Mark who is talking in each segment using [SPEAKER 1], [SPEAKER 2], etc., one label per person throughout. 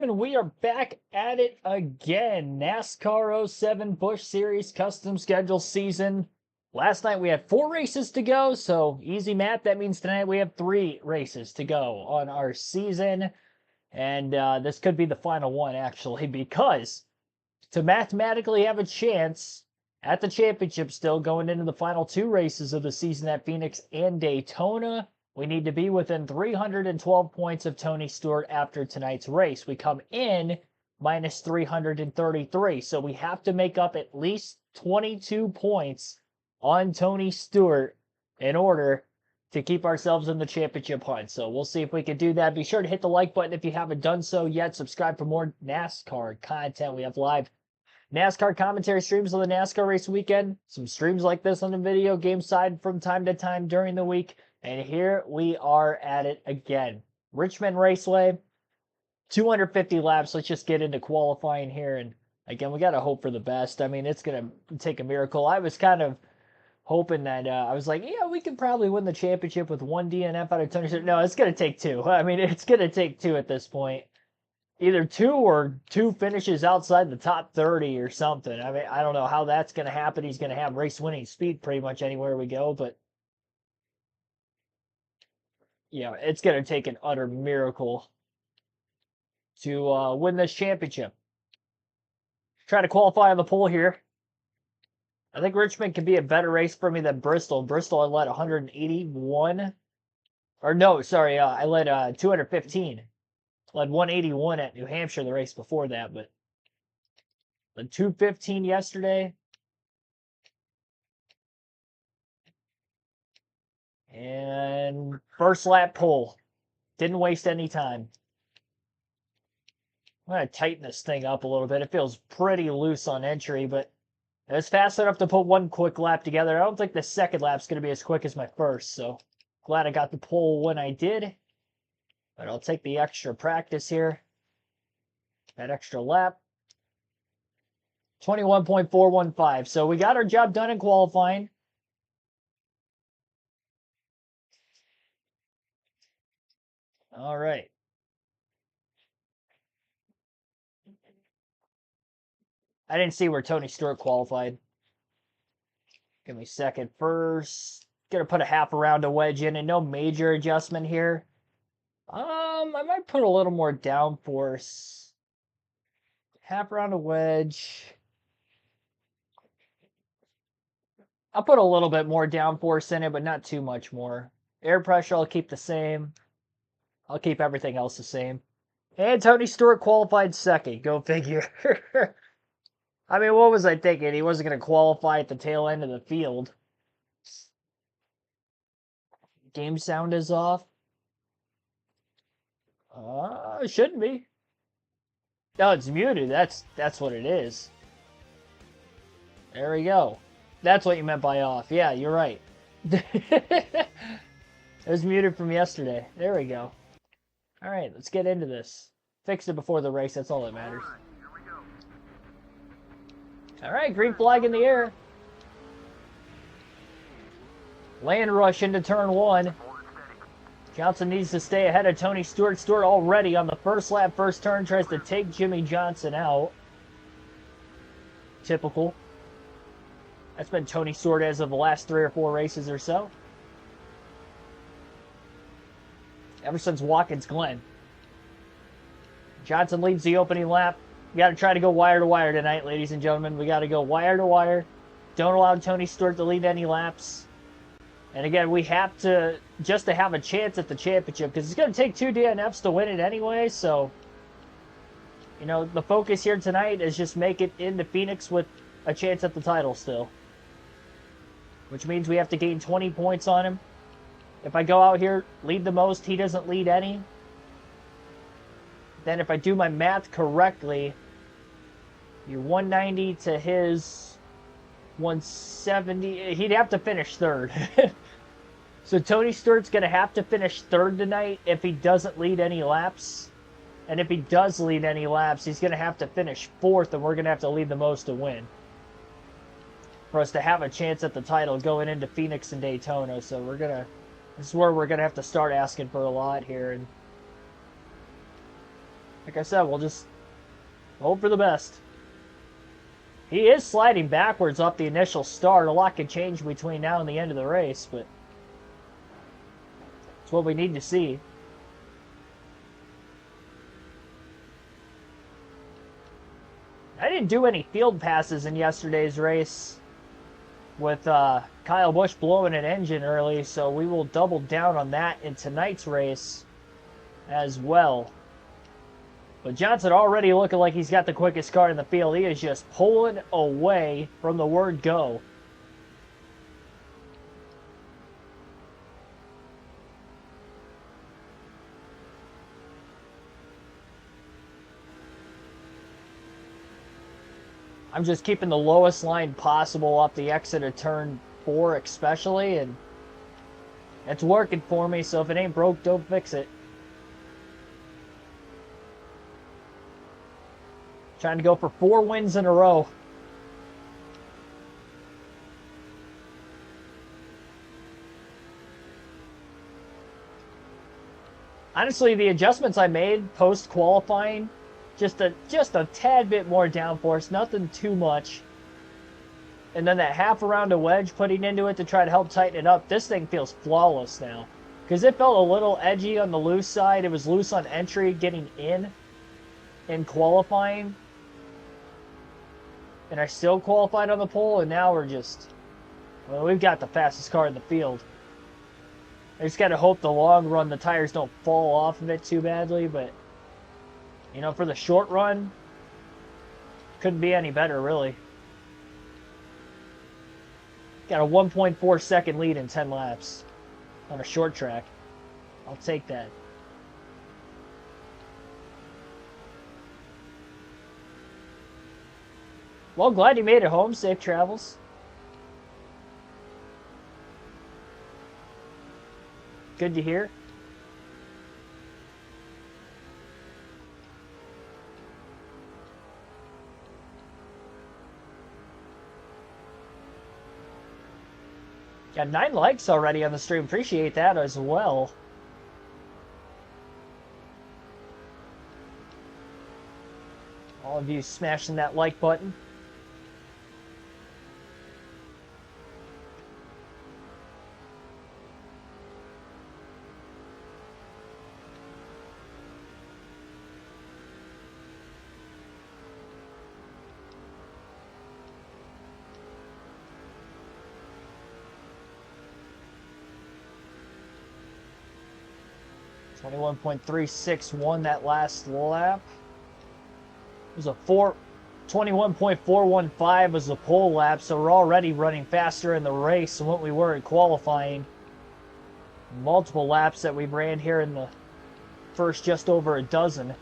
[SPEAKER 1] And we are back at it again. NASCAR '07 Busch Series custom schedule season. Last night we had 4 races to go, so easy math. That means tonight we have 3 races to go on our season. And this could be the final one, actually, because to mathematically have a chance at the championship still going into the final 2 races of the season at Phoenix and Daytona, we need to be within 312 points of Tony Stewart after tonight's race. We come in minus 333, so we have to make up at least 22 points on Tony Stewart in order to keep ourselves in the championship hunt. So we'll see if we can do that. Be sure to hit the like button if you haven't done so yet. Subscribe for more NASCAR content. We have live NASCAR commentary streams on the NASCAR race weekend. Some streams like this on the video game side from time to time during the week. And here we are at it again. Richmond Raceway, 250 laps. Let's just get into qualifying here. And again, we got to hope for the best. I mean, it's going to take a miracle. I was kind of hoping that I was like, yeah, we could probably win the championship with 1 DNF out of Tony Stewart. No, it's going to take 2. I mean, it's going to take 2 at this point. Either 2 or 2 finishes outside the top 30 or something. I mean, I don't know how that's going to happen. He's going to have race-winning speed pretty much anywhere we go, but yeah, it's going to take an utter miracle to win this championship. Try to qualify on the pole here. I think Richmond can be a better race for me than Bristol. Bristol, I led 181. Or no, sorry, I led 215. Led 181 at New Hampshire the race before that, but led 215 yesterday. And first lap pole. Didn't waste any time. I'm going to tighten this thing up a little bit. It feels pretty loose on entry, but it was fast enough to put one quick lap together. I don't think the second lap's going to be as quick as my first, so glad I got the pole when I did. But I'll take the extra practice here. That extra lap. 21.415. So we got our job done in qualifying. All right. I didn't see where Tony Stewart qualified. Give me a second. First, gonna put a half around a wedge in, and no major adjustment here. I might put a little more downforce. Half around a wedge. I'll put a little bit more downforce in it, but not too much more. Air pressure I'll keep the same. I'll keep everything else the same. And Tony Stewart qualified second. Go figure. I mean, what was I thinking? He wasn't going to qualify at the tail end of the field. Game sound is off. It shouldn't be. No, it's muted. That's what it is. There we go. That's what you meant by off. Yeah, you're right. It was muted from yesterday. There we go. All right, let's get into this. Fixed it before the race. That's all that matters. All right, green flag in the air. Land rush into turn 1. Johnson needs to stay ahead of Tony Stewart. Stewart already on the first lap, first turn, tries to take Jimmy Johnson out. Typical. That's been Tony Stewart as of the last 3 or 4 races or so. Ever since Watkins Glen. Johnson leads the opening lap. We got to try to go wire to wire tonight, ladies and gentlemen. We got to go wire to wire. Don't allow Tony Stewart to lead any laps. And again, we have to, just to have a chance at the championship, because it's going to take 2 DNFs to win it anyway. So, you know, the focus here tonight is just make it into Phoenix with a chance at the title still. Which means we have to gain 20 points on him. If I go out here, lead the most, he doesn't lead any. Then if I do my math correctly, you're 190 to his 170. He'd have to finish third. So Tony Stewart's going to have to finish third tonight if he doesn't lead any laps. And if he does lead any laps, he's going to have to finish fourth, and we're going to have to lead the most to win. For us to have a chance at the title going into Phoenix and Daytona. So we're going to, this is where we're going to have to start asking for a lot here. And like I said, we'll just hope for the best. He is sliding backwards off the initial start. A lot can change between now and the end of the race, but it's what we need to see. I didn't do any field passes in yesterday's race with Kyle Busch blowing an engine early, so we will double down on that in tonight's race as well. But Johnson already looking like he's got the quickest car in the field. He is just pulling away from the word go. I'm just keeping the lowest line possible off the exit of turn 4 especially, and it's working for me, so if it ain't broke, don't fix it. Trying to go for 4 wins in a row. Honestly, the adjustments I made post-qualifying, just a tad bit more downforce, nothing too much. And then that half around a wedge putting into it to try to help tighten it up. This thing feels flawless now. Because it felt a little edgy on the loose side. It was loose on entry getting in qualifying. And I still qualified on the pole, and now we're just... Well, we've got the fastest car in the field. I just got to hope the long run the tires don't fall off of it too badly, but... You know, for the short run, couldn't be any better, really. Got a 1.4 second lead in 10 laps on a short track. I'll take that. Well, glad you made it home. Safe travels. Good to hear. Got 9 likes already on the stream. Appreciate that as well. All of you smashing that like button. .36 won that last lap. It was a 21.415 was the pole lap, so we're already running faster in the race than what we were in qualifying. Multiple laps that we ran here in the first just over a dozen.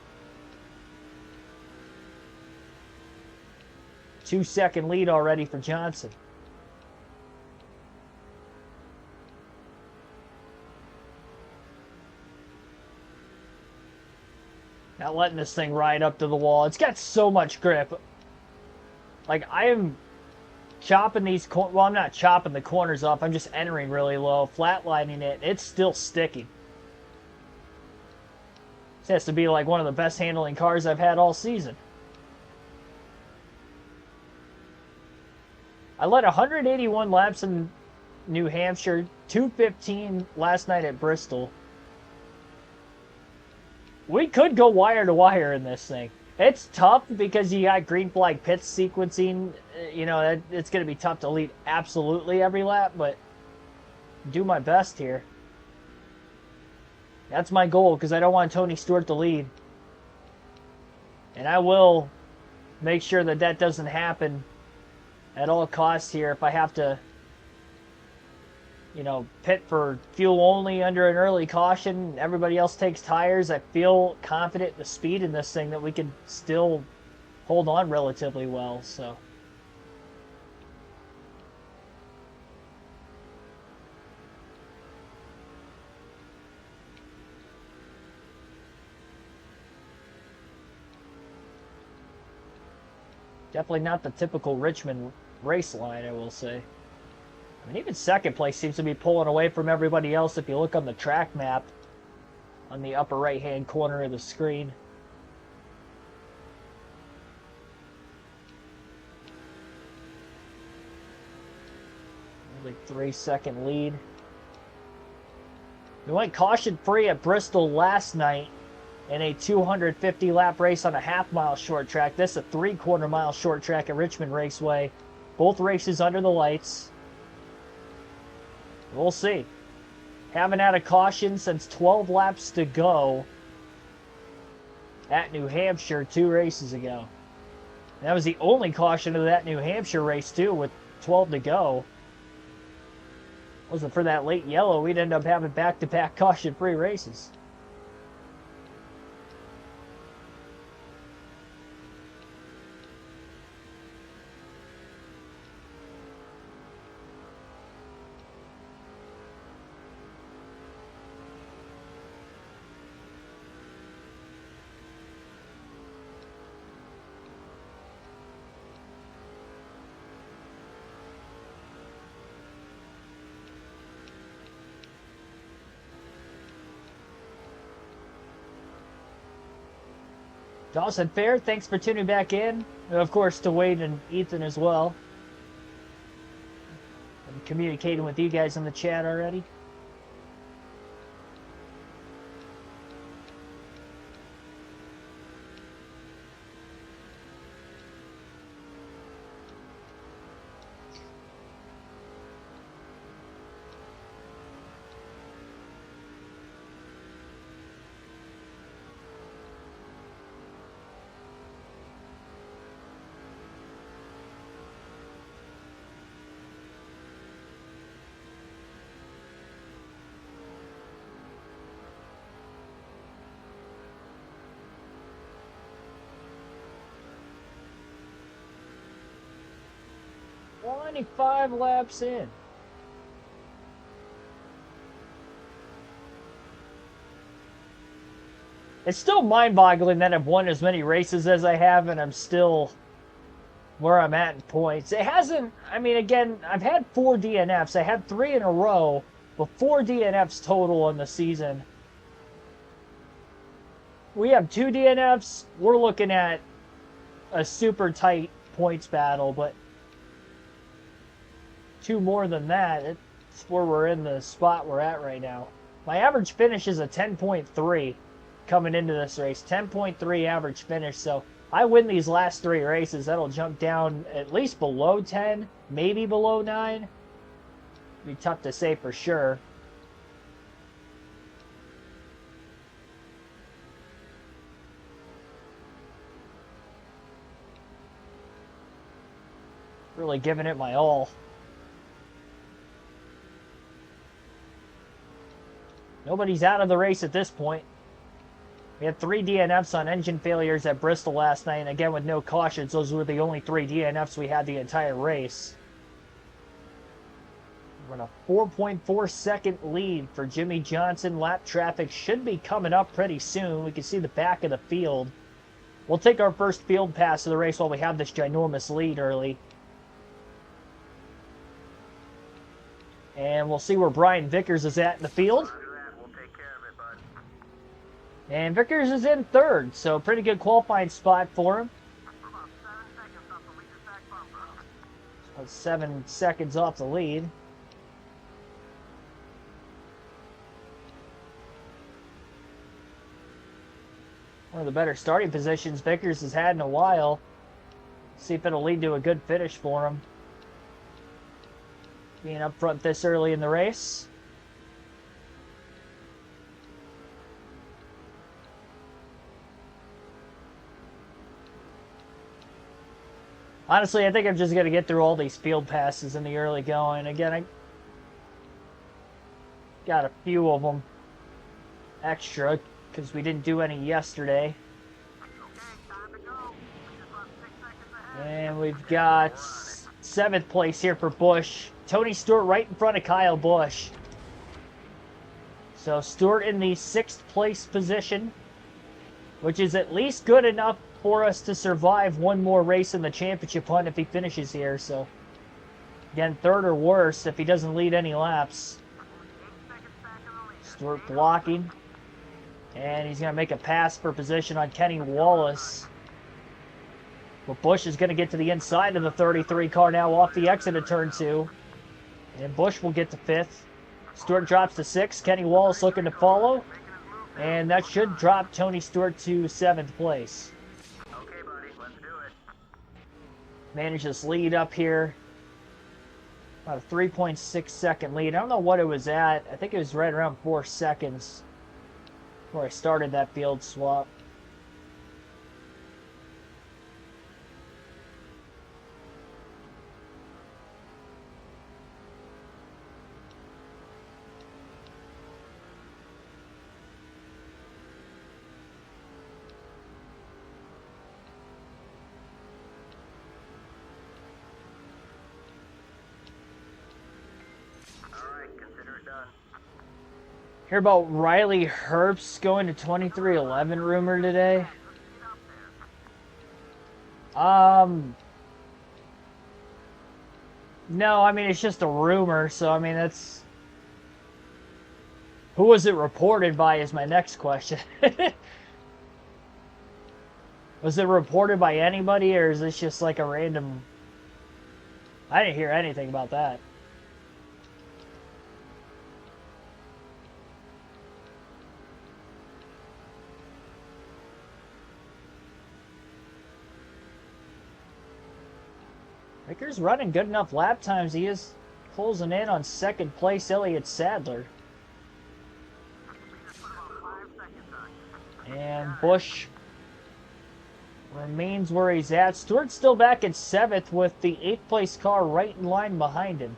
[SPEAKER 1] 2-second lead already for Johnson. Not letting this thing ride up to the wall. It's got so much grip. Like, I am chopping these... Well, I'm not chopping the corners off. I'm just entering really low, flatlining it. It's still sticking. This has to be like one of the best handling cars I've had all season. I led 181 laps in New Hampshire, 215 last night at Bristol. We could go wire to wire in this thing. It's tough because you got green flag pit sequencing. You know, it's going to be tough to lead absolutely every lap, but do my best here. That's my goal because I don't want Tony Stewart to lead. And I will make sure that that doesn't happen at all costs here if I have to, you know, pit for fuel only under an early caution. Everybody else takes tires. I feel confident in the speed in this thing that we can still hold on relatively well. So definitely not the typical Richmond race line, I will say. I mean, even second place seems to be pulling away from everybody else if you look on the track map on the upper right-hand corner of the screen. Like 3-second lead. We went caution-free at Bristol last night in a 250-lap race on a half-mile short track. This is a 3/4-mile short track at Richmond Raceway. Both races under the lights. We'll see. Haven't had a caution since 12 laps to go at New Hampshire 2 races ago. That was the only caution of that New Hampshire race, too, with 12 to go. Wasn't for that late yellow, we'd end up having back-to-back caution-free races. Dawson Fair, thanks for tuning back in. And of course, to Wade and Ethan as well. I'm communicating with you guys in the chat already. Only 5 laps in. It's still mind-boggling that I've won as many races as I have, and I'm still where I'm at in points. It hasn't, I mean, again, I've had 4 DNFs. I had 3 in a row, but 4 DNFs total on the season. We have 2 DNFs. We're looking at a super tight points battle, but 2 more than that, it's where we're in the spot we're at right now. My average finish is a 10.3 coming into this race. 10.3 average finish, so I win these last 3 races, that'll jump down at least below 10, maybe below 9. Be tough to say for sure. Really giving it my all. Nobody's out of the race at this point. We had 3 DNFs on engine failures at Bristol last night, and again with no cautions, those were the only 3 DNFs we had the entire race. We're in a 4.4 second lead for Jimmy Johnson. Lap traffic should be coming up pretty soon. We can see the back of the field. We'll take our first field pass of the race while we have this ginormous lead early. And we'll see where Brian Vickers is at in the field. And Vickers is in 3rd, so pretty good qualifying spot for him. About 7 seconds off the lead. One of the better starting positions Vickers has had in a while. See if it'll lead to a good finish for him. Being up front this early in the race. Honestly, I think I'm just going to get through all these field passes in the early going. Again, I got a few of them extra because we didn't do any yesterday. And we've got 7th place here for Busch. Tony Stewart right in front of Kyle Busch. So Stewart in the 6th place position, which is at least good enough for us to survive one more race in the championship hunt if he finishes here. So again, 3rd or worse if he doesn't lead any laps. Stewart blocking, and he's going to make a pass for position on Kenny Wallace. But Busch is going to get to the inside of the 33 car now off the exit of turn 2. And Busch will get to 5th. Stewart drops to 6th. Kenny Wallace looking to follow. And that should drop Tony Stewart to 7th place.
[SPEAKER 2] Okay, buddy, let's do it.
[SPEAKER 1] Managed this lead up here. About a 3.6 second lead. I don't know what it was at. I think it was right around 4 seconds before I started that field swap. Hear about Riley Herbst going to 2311 rumor today? No, I mean, it's just a rumor, so I mean, that's... Who was it reported by is my next question. Was it reported by anybody, or is this just like a random... I didn't hear anything about that. Ricker's running good enough lap times. He is closing in on 2nd place, Elliott Sadler. And Busch remains where he's at. Stewart's still back at 7th with the 8th place car right in line behind him.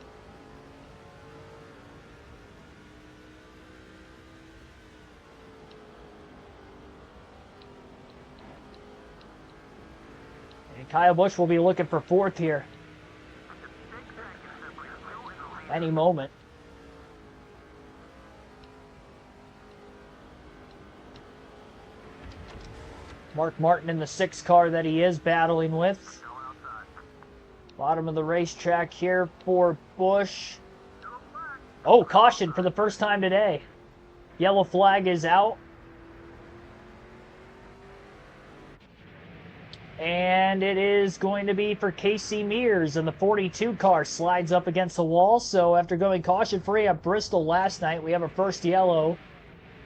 [SPEAKER 1] And Kyle Busch will be looking for 4th here any moment. Mark Martin in the 6th car that he is battling with. Bottom of the racetrack here for Busch. Oh, caution for the first time today. Yellow flag is out. And it is going to be for Casey Mears, and the 42 car slides up against the wall. So after going caution-free at Bristol last night, we have a first yellow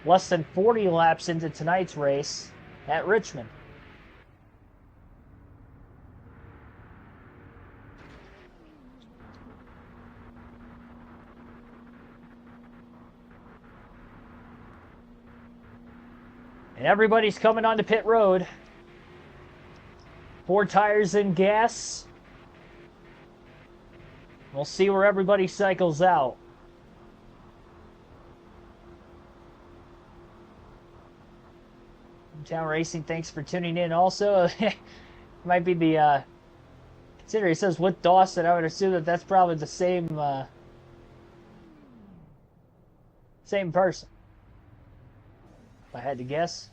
[SPEAKER 1] less than 40 laps into tonight's race at Richmond. And everybody's coming onto pit road. 4 tires and gas. We'll see where everybody cycles out. Town Racing, thanks for tuning in also. Might be the, consider it says with Dawson, I would assume that that's probably the same, same person. If I had to guess.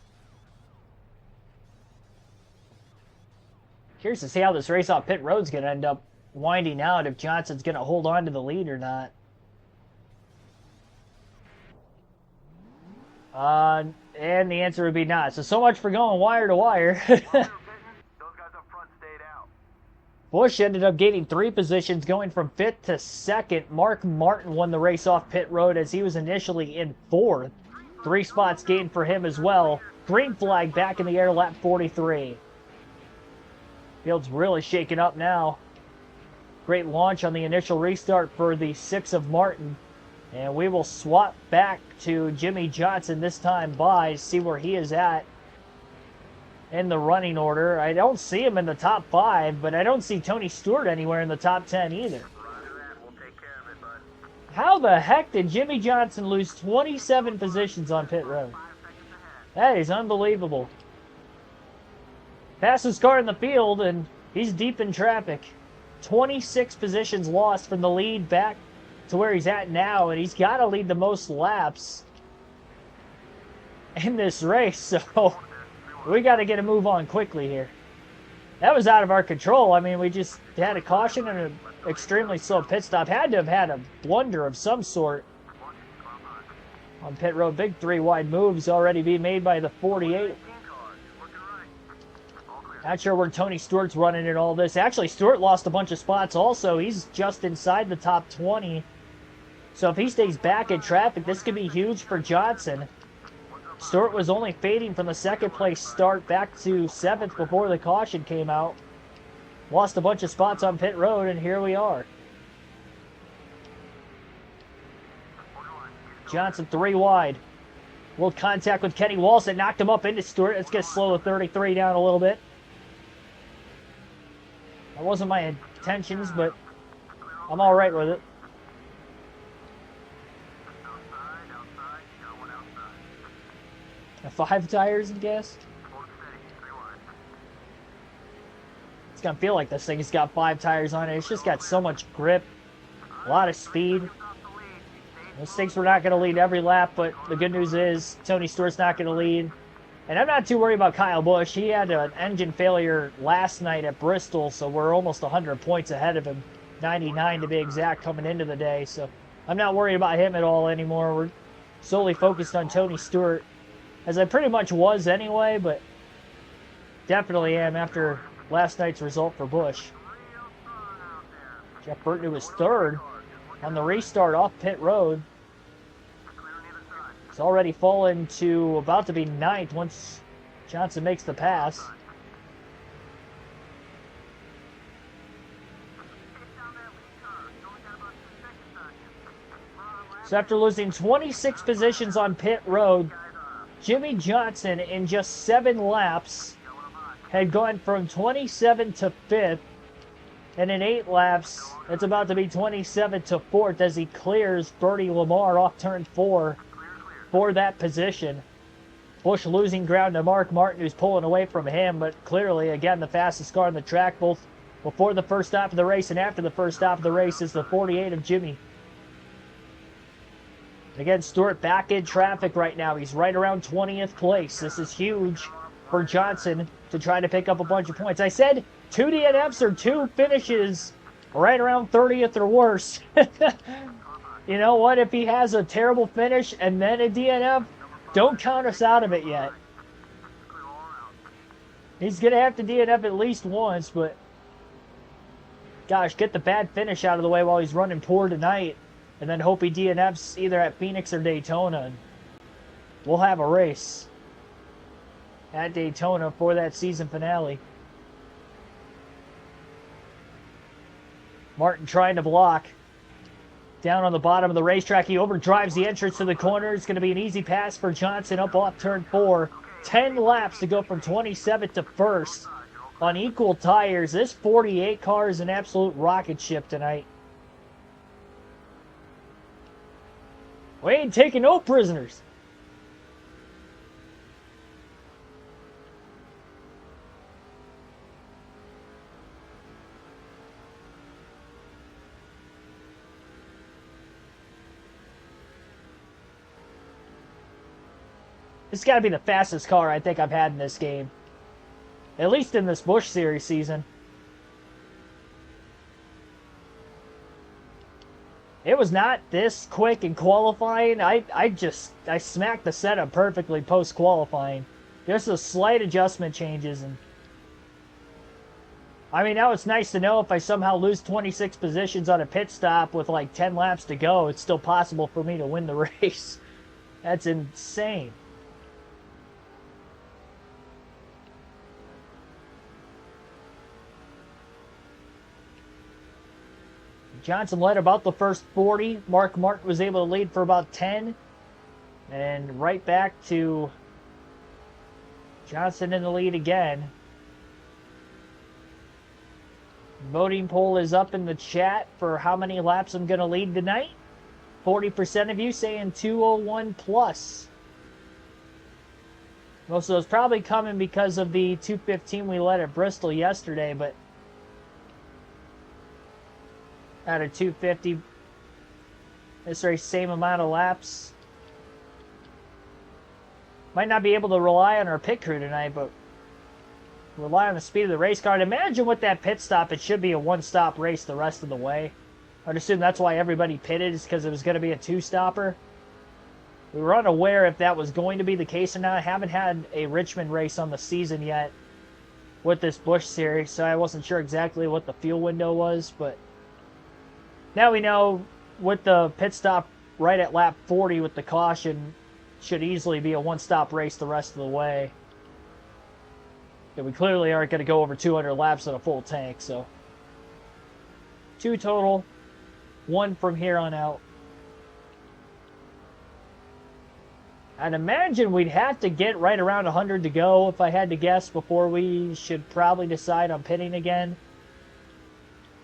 [SPEAKER 1] Curious to see how this race off pit road's going to end up winding out, if Johnson's going to hold on to the lead or not. And the answer would be not. So much for going wire to wire. Busch ended up gaining 3 positions, going from 5th to 2nd. Mark Martin won the race off pit road as he was initially in 4th. 3 spots gained for him as well. Green flag back in the air, lap 43. Field's really shaking up now. Great launch on the initial restart for the 6 of Martin. And we will swap back to Jimmy Johnson this time by, see where he is at in the running order. I don't see him in the top 5, but I don't see Tony Stewart anywhere in the top 10 either. How the heck did Jimmy Johnson lose 27 positions on pit road? That is unbelievable. Fastest car in the field, and he's deep in traffic. 26 positions lost from the lead back to where he's at now, and he's got to lead the most laps in this race, so we got to get a move on quickly here. That was out of our control. I mean, we just had a caution and an extremely slow pit stop. Had to have had a blunder of some sort on pit road. Big 3 wide moves already being made by the 48. Not sure where Tony Stewart's running in all this. Actually, Stewart lost a bunch of spots also. He's just inside the top 20 So if he stays back in traffic, this could be huge for Johnson. Stewart was only fading from the second place start back to 7th before the caution came out. Lost a bunch of spots on pit road, and here we are. Johnson 3 wide. Little contact with Kenny Walsh that knocked him up into Stewart. It's going to slow the 33 down a little bit. That wasn't my intentions, but I'm all right with it. And 5 tires, I guess. It's going to feel like this thing has got 5 tires on it. It's just got so much grip, a lot of speed. Those things were not going to lead every lap, but the good news is Tony Stewart's not going to lead. And I'm not too worried about Kyle Busch. He had an engine failure last night at Bristol, so we're almost 100 points ahead of him. 99 to be exact coming into the day, so I'm not worried about him at all anymore. We're solely focused on Tony Stewart, as I pretty much was anyway, but definitely am after last night's result for Busch. Jeff Burton, who was 3rd on the restart off pit road. It's already fallen to about to be 9th once Johnson makes the pass. So after losing 26 positions on pit road, Jimmy Johnson in just 7 laps had gone from 27 to 5th, and in 8 laps, it's about to be 27 to 4th as he clears Bertie Lamar off turn 4 for that position. Busch losing ground to Mark Martin, who's pulling away from him, but clearly, again, the fastest car on the track, both before the first stop of the race and after the first stop of the race, is the 48 of Jimmy. Again, Stewart back in traffic right now. He's right around 20th place. This is huge for Johnson to try to pick up a bunch of points. I said 2 DNFs or 2 finishes right around 30th or worse. You know what? If he has a terrible finish and then a DNF, don't count us out of it yet. He's going to have to DNF at least once, but gosh, get the bad finish out of the way while he's running poor tonight, and then hope he DNFs either at Phoenix or Daytona. And we'll have a race at Daytona for that season finale. Martin trying to block. Down on the bottom of the racetrack, he overdrives the entrance to the corner. It's going to be an easy pass for Johnson up off turn 4. 10 laps to go from 27th to 1st on equal tires. This 48 car is an absolute rocket ship tonight. We ain't taking no prisoners. This has got to be the fastest car I think I've had in this game. At least in this Busch Series season. It was not this quick in qualifying. I smacked the setup perfectly post-qualifying. Just a slight adjustment changes. And I mean, now it's nice to know if I somehow lose 26 positions on a pit stop with like 10 laps to go, it's still possible for me to win the race. That's insane. Johnson led about the first 40. Mark Martin was able to lead for about 10. And right back to Johnson in the lead again. Voting poll is up in the chat for how many laps I'm going to lead tonight. 40% of you saying 201 plus. Most of those probably coming because of the 215 we led at Bristol yesterday, but out of 250, this race, same amount of laps. Might not be able to rely on our pit crew tonight, but rely on the speed of the race car. And imagine with that pit stop, it should be a one-stop race the rest of the way. I'd assume that's why everybody pitted, is because it was going to be a two-stopper. We were unaware if that was going to be the case or not. I haven't had a Richmond race on the season yet with this Busch Series, so I wasn't sure exactly what the fuel window was, but now we know with the pit stop right at lap 40 with the caution, should easily be a one-stop race the rest of the way. Yeah, we clearly aren't going to go over 200 laps in a full tank, so 2 total, 1 from here on out. I'd imagine we'd have to get right around 100 to go if I had to guess before we should probably decide on pitting again.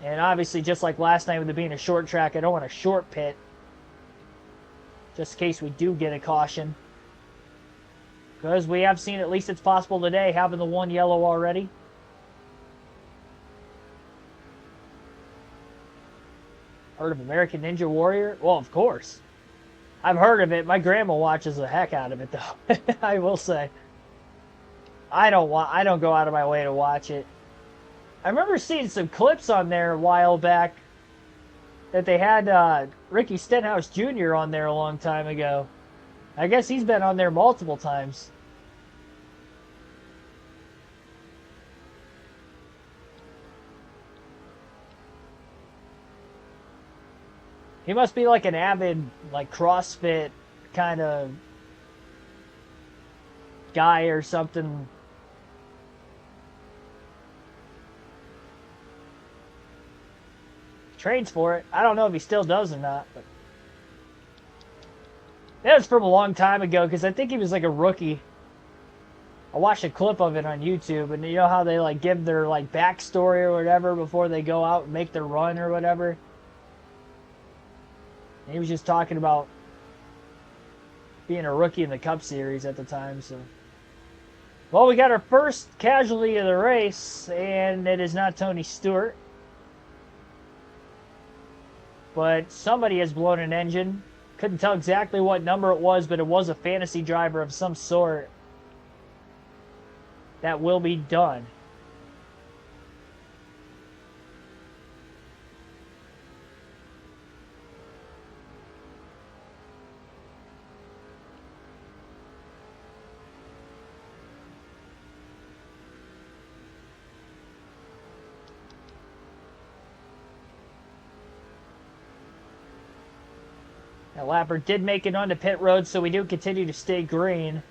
[SPEAKER 1] And obviously, just like last night with it being a short track, I don't want a short pit. Just in case we do get a caution. Because we have seen, at least it's possible today, having the 1 yellow already. Heard of American Ninja Warrior? Well, of course. I've heard of it. My grandma watches the heck out of it, though. I will say. I don't go out of my way to watch it. I remember seeing some clips on there a while back that they had Ricky Stenhouse Jr. on there a long time ago. I guess he's been on there multiple times. He must be like an avid, like, CrossFit kind of guy or something. Trains for it. I don't know if he still does or not, but that was from a long time ago because I think he was like a rookie. I watched a clip of it on YouTube, and you know how they like give their like backstory or whatever before they go out and make their run or whatever. And he was just talking about being a rookie in the Cup Series at the time. So, well, we got our first casualty of the race, and it is not Tony Stewart. But somebody has blown an engine. Couldn't tell exactly what number it was, but it was a fantasy driver of some sort. That will be done. That lapper did make it onto pit road, so we do continue to stay green.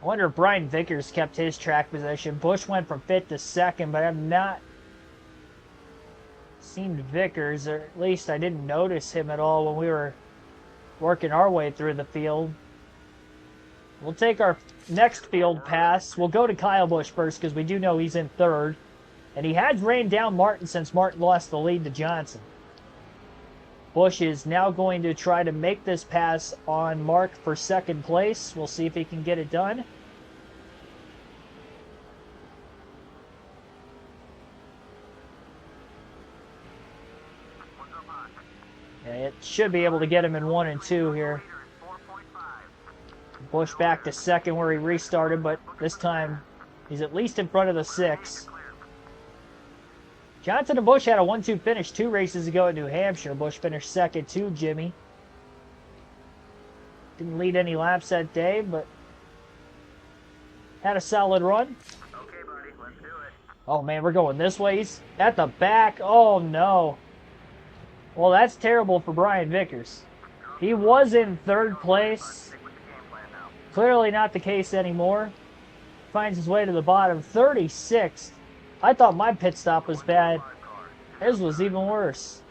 [SPEAKER 1] I wonder if Brian Vickers kept his track position. Busch went from 5th to 2nd, but I've not seen Vickers, or at least I didn't notice him at all when we were working our way through the field. We'll take our next field pass. We'll go to Kyle Busch first because we do know he's in 3rd. And he has rained down Martin since Martin lost the lead to Johnson. Busch is now going to try to make this pass on Mark for 2nd place. We'll see if he can get it done. Yeah, it should be able to get him in 1 and 2 here. Busch back to 2nd where he restarted, but this time he's at least in front of the 6. Johnson and Busch had a 1-2 finish 2 races ago at New Hampshire. Busch finished 2nd too, Jimmy. Didn't lead any laps that day, but had a solid run.
[SPEAKER 2] Okay, buddy, let's do it.
[SPEAKER 1] Oh man, we're going this way. He's at the back. Oh no. Well, that's terrible for Brian Vickers. He was in 3rd place.
[SPEAKER 2] Stick with the game plan now.
[SPEAKER 1] Clearly not the case anymore. Finds his way to the bottom. 36th. I thought my pit stop was bad. His was even worse.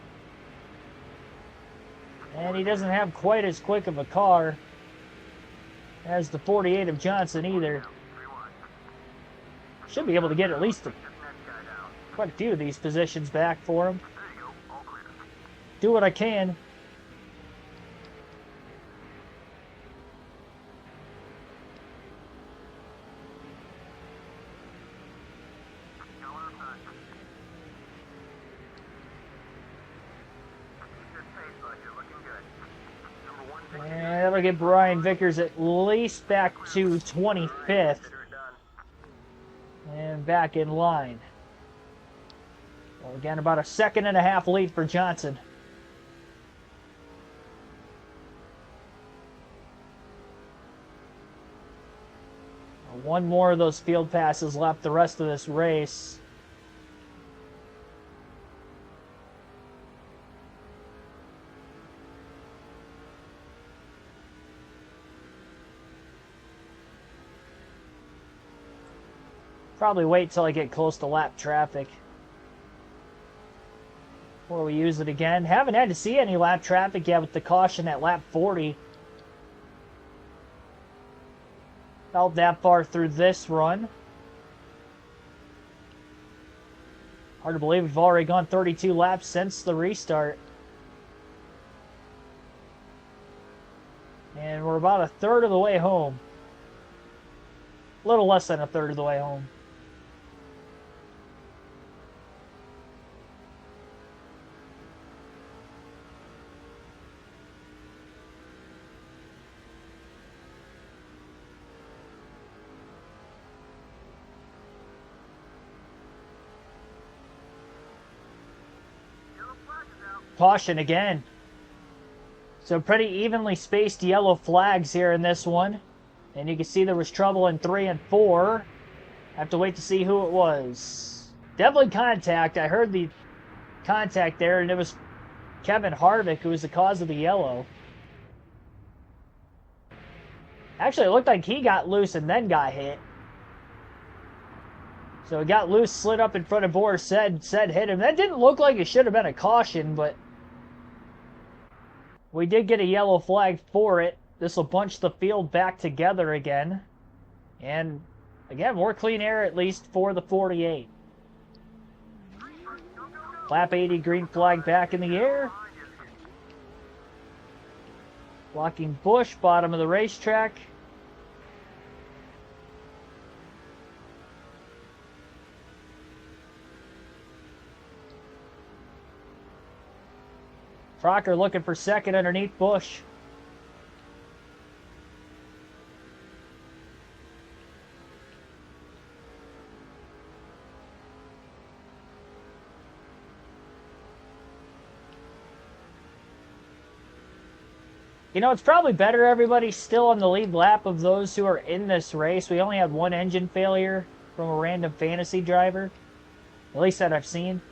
[SPEAKER 1] And he doesn't have quite as quick of a car as the 48 of Johnson either. Should be able to get at least quite a few of these positions back for him. Do what I can. And that'll get Brian Vickers at least back to 25th. And back in line. Well, again, about a 1.5 lead for Johnson. One more of those field passes left the rest of this race. Probably wait till I get close to lap traffic before we use it again. Haven't had to see any lap traffic yet with the caution at lap 40. Not that far through this run. Hard to believe we've already gone 32 laps since the restart. And we're about a third of the way home. A little less than a third of the way home. Caution again. So pretty evenly spaced yellow flags here in this one. And you can see there was trouble in 3 and 4. I have to wait to see who it was. Definitely contact. I heard the contact there, and it was Kevin Harvick who was the cause of the yellow. Actually, it looked like he got loose and then got hit. So he got loose, slid up in front of Busch, said hit him. That didn't look like it should have been a caution, but we did get a yellow flag for it. This will bunch the field back together again. And again, more clean air at least for the 48. Lap 80, green flag back in the air. Blocking Busch, bottom of the racetrack. Crocker looking for second underneath Busch. You know, it's probably better everybody's still on the lead lap of those who are in this race. We only had one engine failure from a random fantasy driver. At least that I've seen.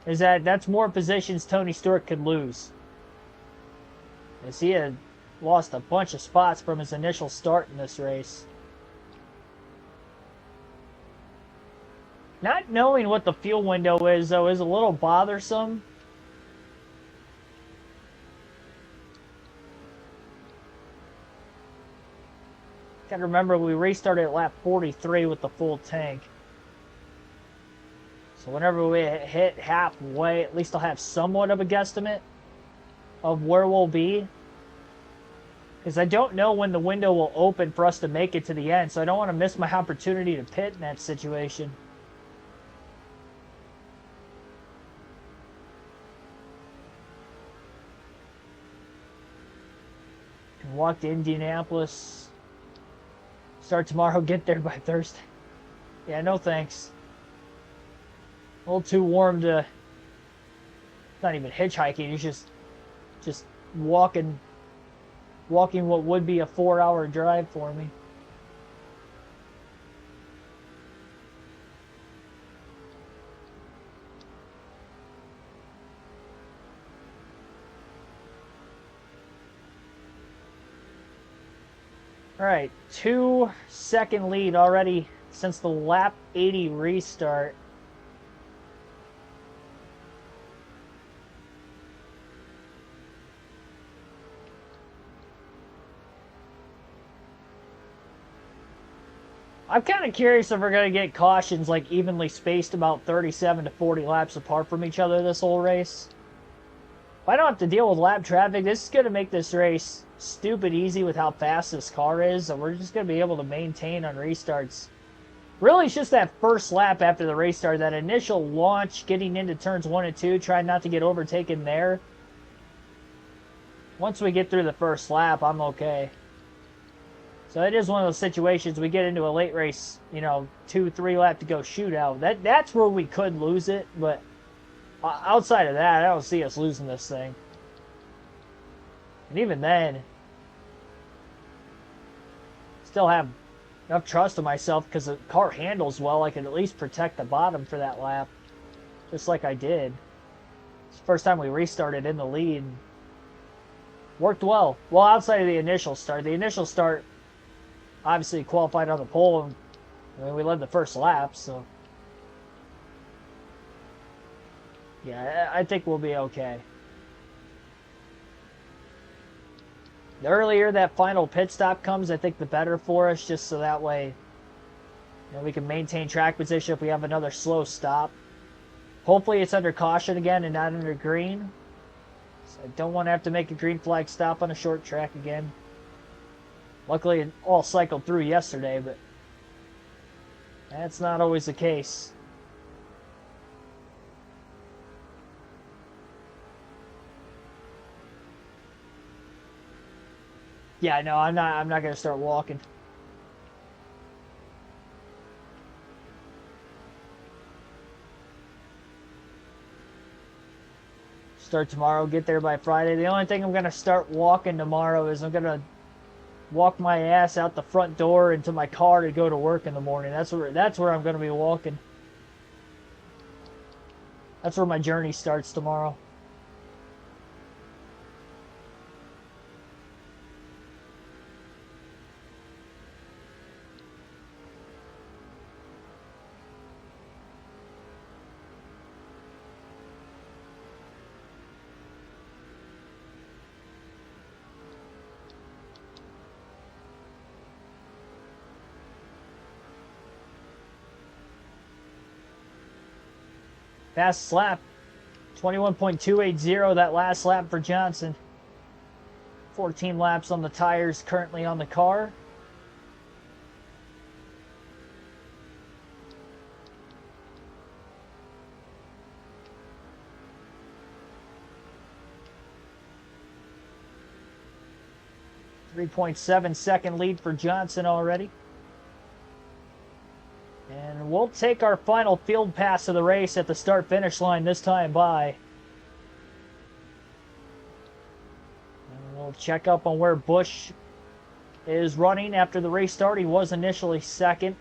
[SPEAKER 1] Is that's more positions Tony Stewart could lose. As he had lost a bunch of spots from his initial start in this race. Not knowing what the fuel window is, though, is a little bothersome. Gotta remember we restarted at lap 43 with the full tank. So whenever we hit halfway, at least I'll have somewhat of a guesstimate of where we'll be. Because I don't know when the window will open for us to make it to the end, so I don't want to miss my opportunity to pit in that situation. Can walk to Indianapolis. Start tomorrow, get there by Thursday. Yeah, no thanks. A little too warm to, not even hitchhiking, it's just walking what would be a 4-hour drive for me. All right, 2-second lead already since the lap 80 restart. I'm kind of curious if we're going to get cautions like evenly spaced about 37 to 40 laps apart from each other this whole race. If I don't have to deal with lap traffic, this is going to make this race stupid easy with how fast this car is, and we're just going to be able to maintain on restarts. Really, it's just that first lap after the restart, that initial launch, getting into turns 1 and 2, trying not to get overtaken there. Once we get through the first lap, I'm okay. So it is one of those situations we get into a late race, 2-3 lap to go shootout. That's where we could lose it, but outside of that, I don't see us losing this thing. And even then, still have enough trust in myself because the car handles well. I can at least protect the bottom for that lap, just like I did. It's the first time we restarted in the lead. Worked well. Well, outside of the initial start. The initial start obviously qualified on the pole. And, I mean, we led the first lap, so yeah, I think we'll be okay. The earlier that final pit stop comes, I think the better for us, just so that way we can maintain track position if we have another slow stop. Hopefully it's under caution again and not under green. So I don't want to have to make a green flag stop on a short track again. Luckily it all cycled through yesterday, but that's not always the case. Yeah, no, I'm not gonna start walking. Start tomorrow, get there by Friday. The only thing I'm gonna start walking tomorrow is I'm gonna walk my ass out the front door into my car to go to work in the morning. That's where I'm gonna be walking. That's where my journey starts tomorrow. Fast lap, 21.280, that last lap for Johnson. 14 laps on the tires currently on the car. .7-second lead for Johnson already. And we'll take our final field pass of the race at the start-finish line this time by. And we'll check up on where Busch is running after the race start. He was initially second.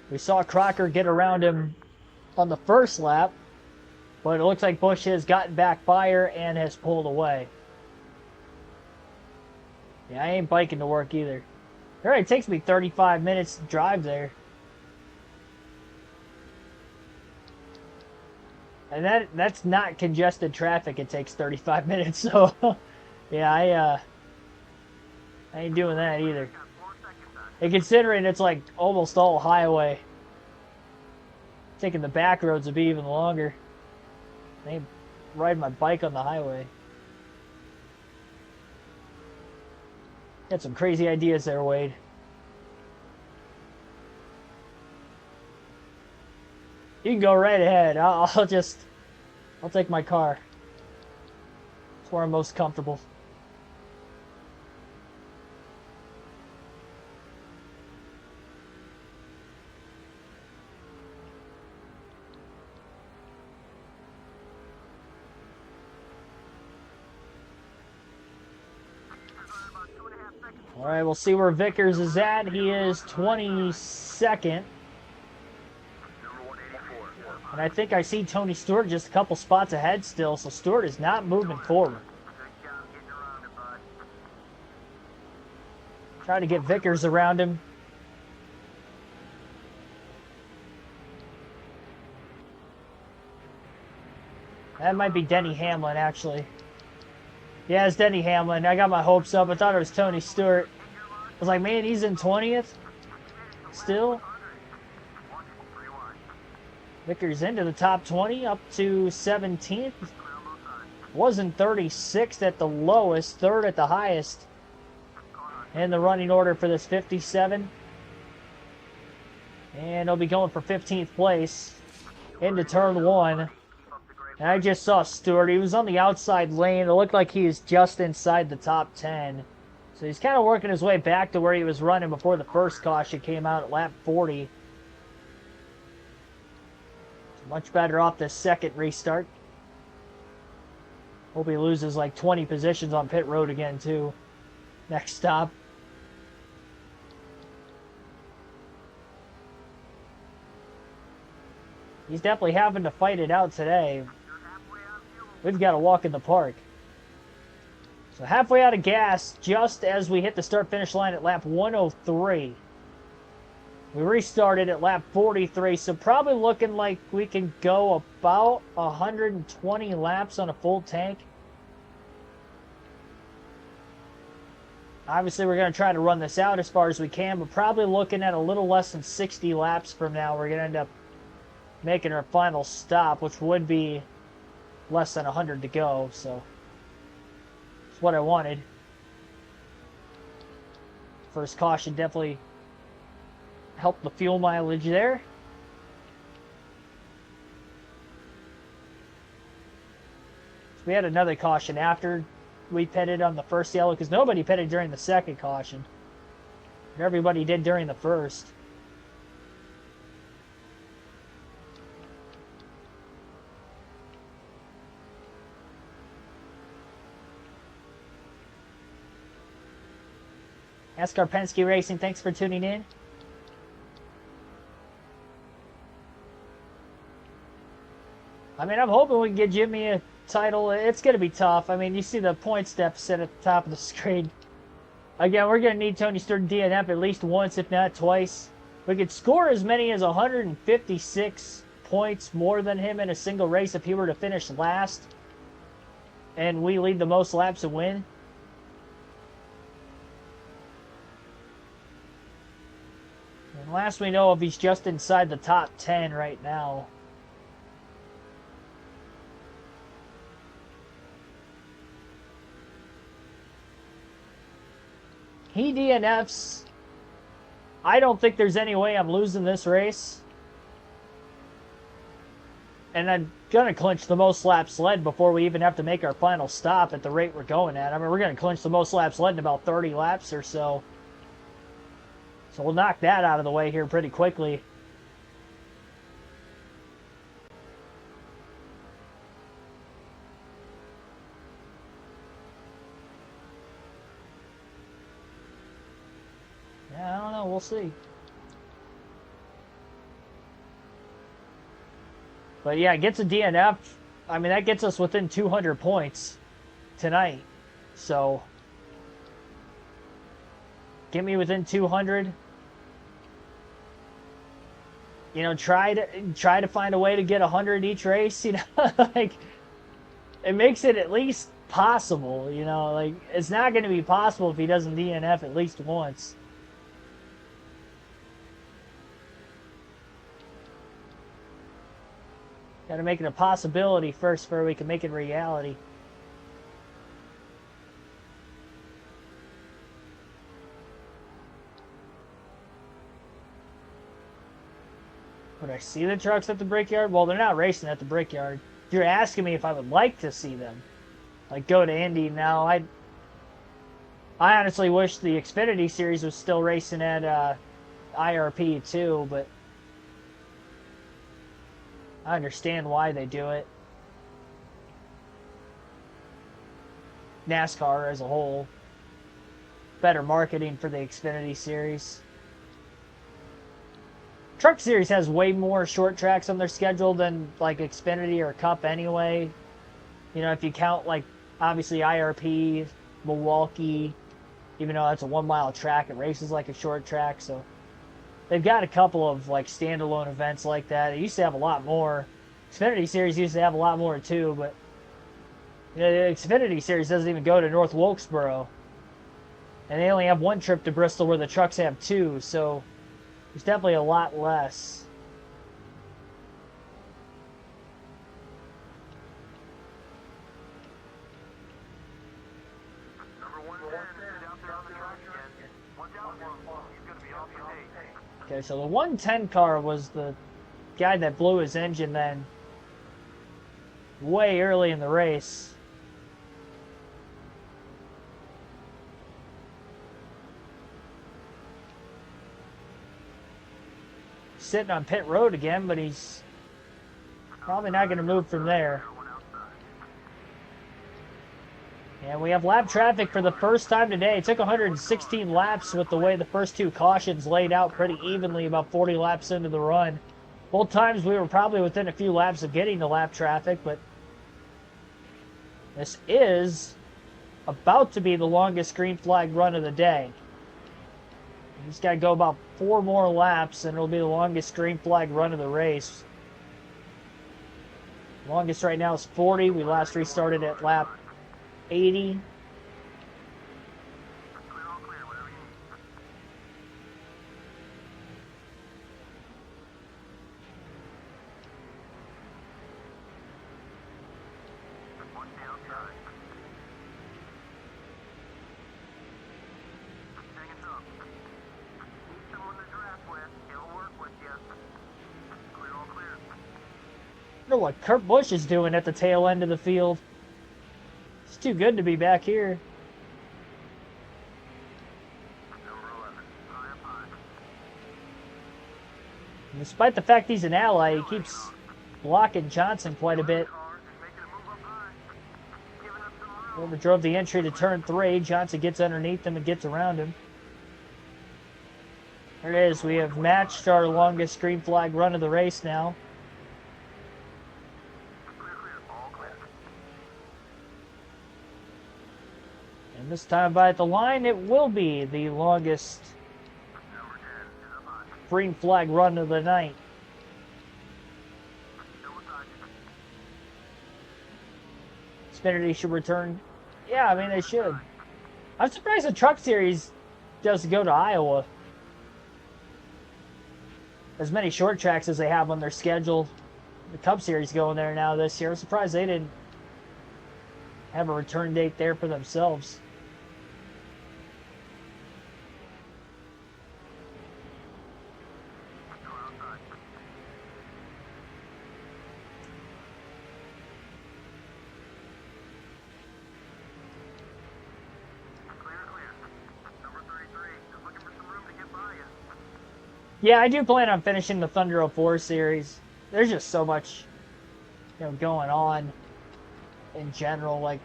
[SPEAKER 1] We saw Crocker get around him on the first lap, but it looks like Busch has gotten back fire and has pulled away. Yeah, I ain't biking to work either. All right, it takes me 35 minutes to drive there. And that's not congested traffic. It takes 35 minutes. So, yeah, I ain't doing that either. And considering it's like almost all highway, taking the back roads would be even longer. I ain't riding my bike on the highway. Got some crazy ideas there, Wade. You can go right ahead. I'll take my car. It's where I'm most comfortable. All right, we'll see where Vickers is at. He is 22nd. And I think I see Tony Stewart just a couple spots ahead still, so Stewart is not moving forward. Try to get Vickers around him. That might be Denny Hamlin, actually. Yeah, it's Denny Hamlin. I got my hopes up. I thought it was Tony Stewart. I was like, man, he's in 20th? Still? Vickers into the top 20, up to 17th. Wasn't 36th at the lowest, third at the highest. In the running order for this 57. And he'll be going for 15th place into turn 1. And I just saw Stewart. He was on the outside lane. It looked like he was just inside the top 10. So he's kind of working his way back to where he was running before the first caution came out at lap 40. Much better off this second restart. Hope he loses like 20 positions on pit road again, too. Next stop. He's definitely having to fight it out today. We've got to walk in the park. So halfway out of gas, just as we hit the start-finish line at lap 103. We restarted at lap 43, so probably looking like we can go about 120 laps on a full tank. Obviously, we're going to try to run this out as far as we can, but probably looking at a little less than 60 laps from now. We're going to end up making our final stop, which would be less than 100 to go, so that's what I wanted. First caution definitely helped the fuel mileage there. So we had another caution after we pitted on the first yellow, because nobody pitted during the second caution. But everybody did during the first. NASCAR Penske Racing, thanks for tuning in. I mean, I'm hoping we can get Jimmy a title. It's going to be tough. I mean, you see the points deficit at the top of the screen. Again, we're going to need Tony Stewart to DNF at least once, if not twice. We could score as many as 156 points more than him in a single race if he were to finish last. And we lead the most laps and win. And last we know of, he's just inside the top 10 right now. He DNFs. I don't think there's any way I'm losing this race. And I'm going to clinch the most laps led before we even have to make our final stop at the rate we're going at. I mean, we're going to clinch the most laps led in about 30 laps or so. So we'll knock that out of the way here pretty quickly. Yeah, I don't know. We'll see. But yeah, gets a DNF. I mean, that gets us within 200 points tonight. So get me within 200. You know, try to find a way to get 100 each race. You know, like it makes it at least possible. You know, like it's not going to be possible if he doesn't DNF at least once. Got to make it a possibility first before we can make it reality. Would I see the trucks at the Brickyard? Well, they're not racing at the Brickyard. You're asking me if I would like to see them, like go to Indy now. I honestly wish the Xfinity Series was still racing at IRP too, but I understand why they do it. NASCAR as a whole. Better marketing for the Xfinity Series. Truck Series has way more short tracks on their schedule than like Xfinity or Cup anyway. You know, if you count like obviously IRP, Milwaukee, even though that's a 1 mile track, it races like a short track, so they've got a couple of like standalone events like that. They used to have a lot more. Xfinity Series used to have a lot more too, but you know, the Xfinity Series doesn't even go to North Wilkesboro. And they only have one trip to Bristol where the trucks have two, so there's definitely a lot less. Okay, so the 110 car was the guy that blew his engine then way early in the race. Sitting on pit road again, but he's probably not going to move from there. And we have lap traffic for the first time today. It took 116 laps with the way the first two cautions laid out pretty evenly about 40 laps into the run. Both times we were probably within a few laps of getting to lap traffic, but this is about to be the longest green flag run of the day. He's got to go about 4 more laps, and it'll be the longest green flag run of the race. Longest right now is 40. We last restarted at lap 80. I wonder what Kurt Busch is doing at the tail end of the field. It's too good to be back here. And despite the fact he's an ally, he keeps blocking Johnson quite a bit. Whoever drove the entry to turn 3, Johnson gets underneath him and gets around him. There it is. We have matched our longest green flag run of the race now. And this time by the line, it will be the longest green flag run of the night. Xfinity should return. Yeah, I mean, they should. I'm surprised the Truck Series doesn't go to Iowa. As many short tracks as they have on their schedule. The Cup Series going there now this year. I'm surprised they didn't have a return date there for themselves. Yeah, I do plan on finishing the Thunder 04 series. There's just so much, going on in general. Like,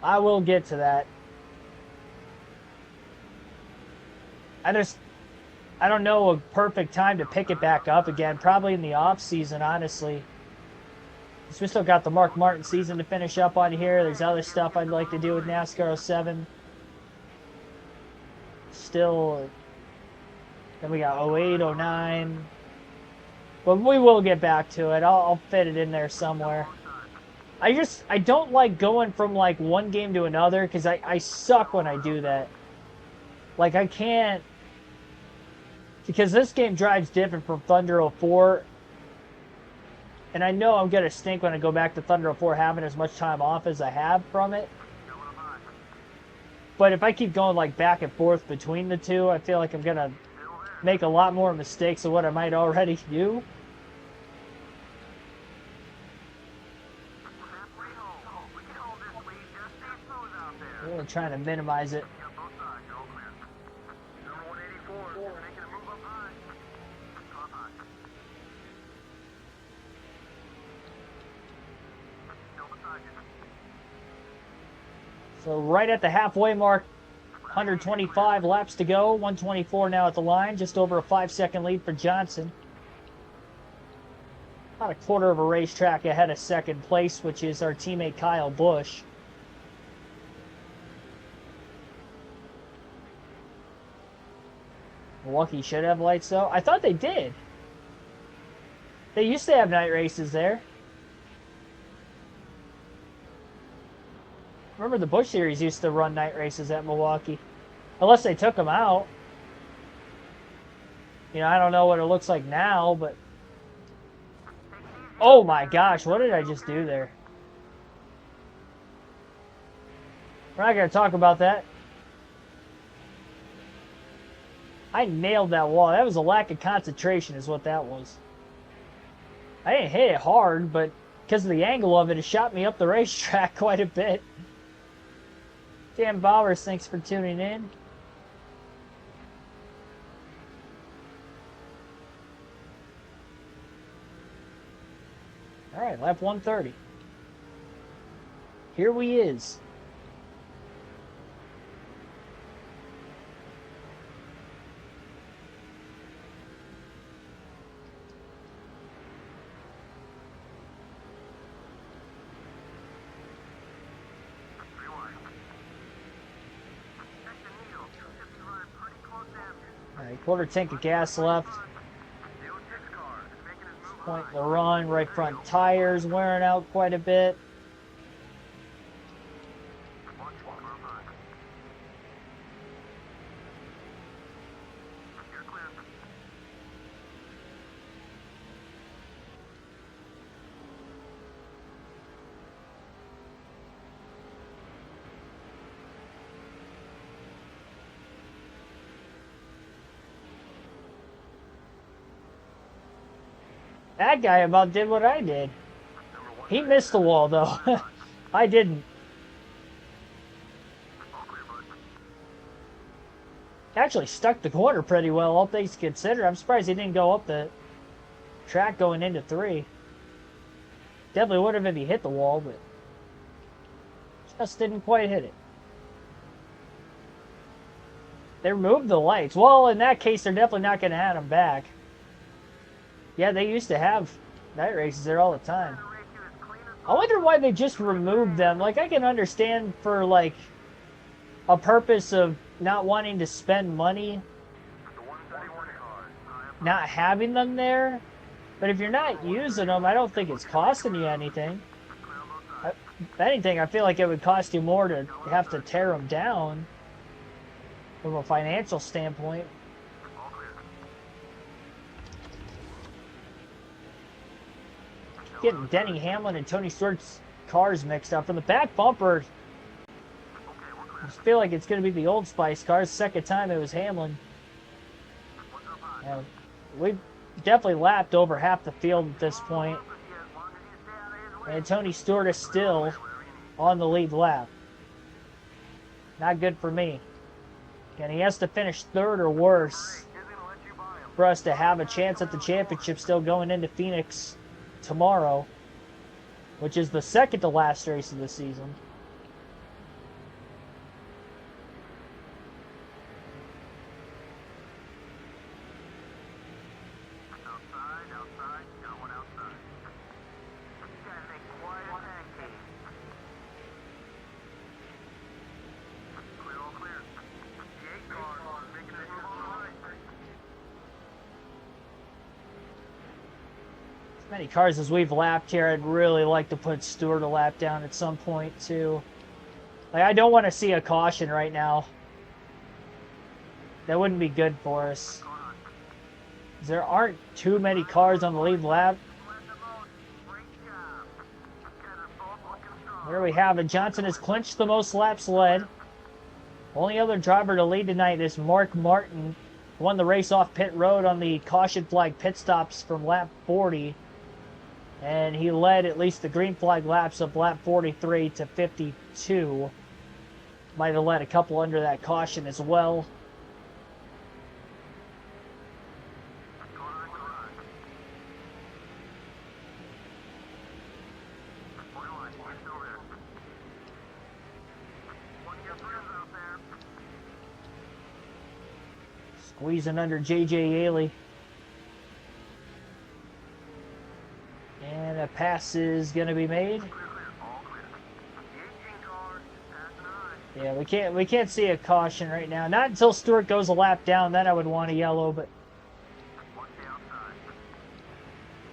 [SPEAKER 1] I will get to that. I don't know a perfect time to pick it back up again. Probably in the off season, honestly. We still got the Mark Martin season to finish up on here. There's other stuff I'd like to do with NASCAR 07. Still. Then we got 08, 09. But we will get back to it. I'll fit it in there somewhere. I don't like going from like one game to another because I suck when I do that. Like I can't, because this game drives different from Thunder 04. And I know I'm going to stink when I go back to Thunder 04 having as much time off as I have from it. But if I keep going like back and forth between the two, I feel like I'm going to make a lot more mistakes than what I might already do. We're trying to minimize it. So right at the halfway mark, 125 laps to go, 124 now at the line, just over a 5-second lead for Johnson. About a quarter of a racetrack ahead of second place, which is our teammate Kyle Busch. Milwaukee should have lights though. I thought they did. They used to have night races there. Remember the Busch Series used to run night races at Milwaukee. Unless they took them out. I don't know what it looks like now, but... Oh my gosh, what did I just do there? We're not going to talk about that. I nailed that wall. That was a lack of concentration is what that was. I didn't hit it hard, but because of the angle of it, it shot me up the racetrack quite a bit. Dan Bowers, thanks for tuning in. All right, lap 130. Here we is. Quarter tank of gas left. Point the run. Right front tires wearing out quite a bit. That guy about did what I did. He missed the wall, though. I didn't. Actually stuck the corner pretty well, all things considered. I'm surprised he didn't go up the track going into 3. Definitely would have if he hit the wall, but just didn't quite hit it. They removed the lights. Well, in that case, they're definitely not going to have them back. Yeah, they used to have night races there all the time. I wonder why they just removed them. Like, I can understand for, like, a purpose of not wanting to spend money, not having them there. But if you're not using them, I don't think it's costing you anything. If anything, I feel like it would cost you more to have to tear them down from a financial standpoint. Getting Denny Hamlin and Tony Stewart's cars mixed up. From the back bumper, I just feel like it's going to be the Old Spice cars. Second time it was Hamlin. We've definitely lapped over half the field at this point. And Tony Stewart is still on the lead lap. Not good for me. And he has to finish 3rd or worse for us to have a chance at the championship still going into Phoenix tomorrow, which is the second to last race of the season.
[SPEAKER 2] Outside, got one outside. You guys make quite a tag team. Clear, all clear. The 8 car making a move on the right.
[SPEAKER 1] As many cars as we've lapped here, I'd really like to put Stewart a lap down at some point too. Like, I don't want to see a caution right now. That wouldn't be good for us. There aren't too many cars on the lead lap. There we have it. Johnson has clinched the most laps led. Only other driver to lead tonight is Mark Martin. Won the race off pit road on the caution flag pit stops from lap 40. And he led at least the green flag laps of lap 43 to 52. Might have led a couple under that caution as well. Squeezing under J.J. Yaley. And a pass is going to be made. Yeah, we can't see a caution right now. Not until Stewart goes a lap down, then I would want a yellow, but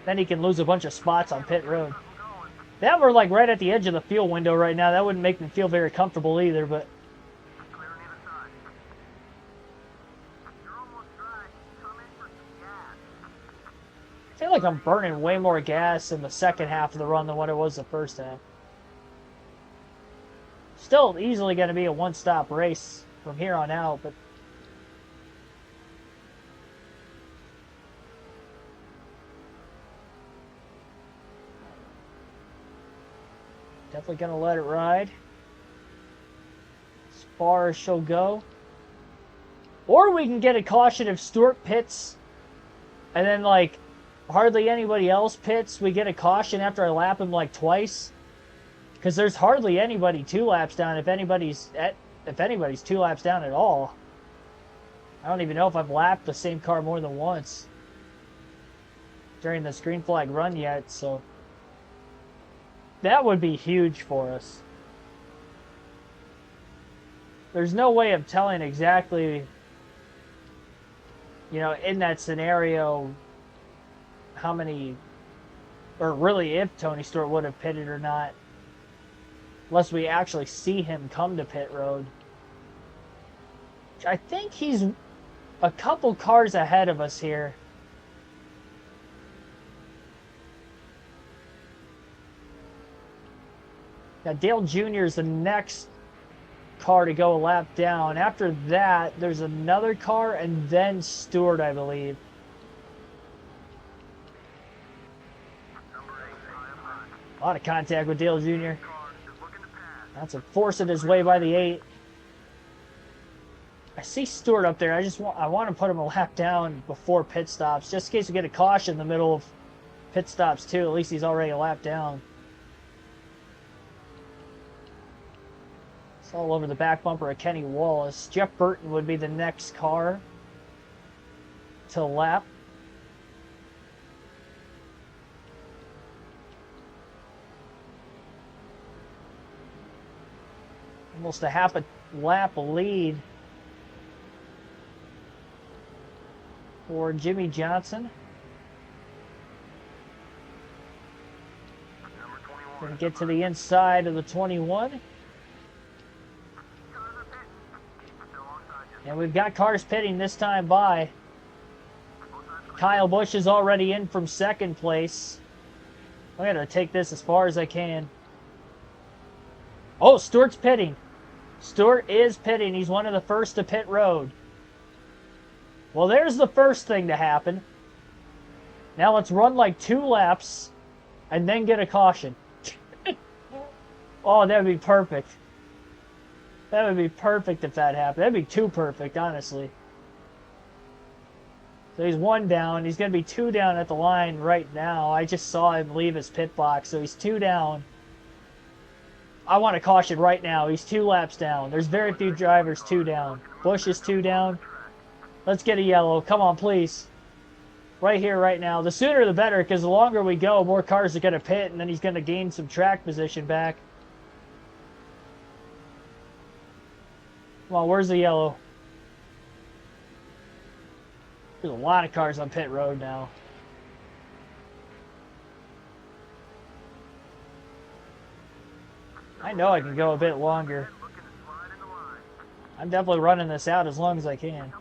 [SPEAKER 1] then he can lose a bunch of spots on pit road. That we're like right at the edge of the fuel window right now. That wouldn't make me feel very comfortable either, but I feel like I'm burning way more gas in the second half of the run than what it was the first half. Still easily going to be a one-stop race from here on out, but definitely going to let it ride as far as she'll go. Or we can get a caution if Stewart pits and then, like, hardly anybody else pits. We get a caution after I lap him, like, twice. Because there's hardly anybody 2 laps down if anybody's 2 laps down at all. I don't even know if I've lapped the same car more than once during this green flag run yet, so that would be huge for us. There's no way of telling exactly, you know, in that scenario, how many, or really if Tony Stewart would have pitted or not, unless we actually see him come to pit road. I think he's a couple cars ahead of us here. Now, Dale Jr. is the next car to go a lap down. After that, there's another car and then Stewart, I believe. A lot of contact with Dale Jr. That's a forcing his way by the 8. I see Stewart up there. I want to put him a lap down before pit stops, just in case we get a caution in the middle of pit stops too. At least he's already a lap down. It's all over the back bumper of Kenny Wallace. Jeff Burton would be the next car to lap. Almost a half a lap lead for Jimmy Johnson. Going to get to the inside of the 21. And we've got cars pitting this time by. Kyle Busch is already in from second place. I'm going to take this as far as I can. Oh, Stewart's pitting. Stewart is pitting. He's one of the first to pit road. Well, there's the first thing to happen. Now let's run like 2 laps and then get a caution. Oh, that would be perfect. That would be perfect if that happened. That'd be too perfect, honestly. So he's 1 down. He's going to be 2 down at the line right now. I just saw him leave his pit box, so he's 2 down. I want a caution right now. He's 2 laps down. There's very few drivers 2 down. Busch is 2 down. Let's get a yellow. Come on, please. Right here, right now. The sooner the better, because the longer we go, more cars are going to pit, and then he's going to gain some track position back. Come on, where's the yellow? There's a lot of cars on pit road now. I know I can go a bit longer. I'm definitely running this out as long as I can.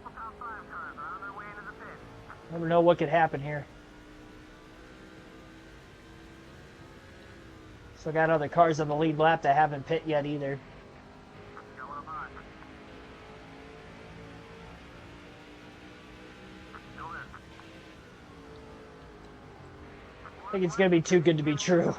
[SPEAKER 1] Never know what could happen here. Still got other cars on the lead lap that haven't pit yet either. I think it's going to be too good to be true.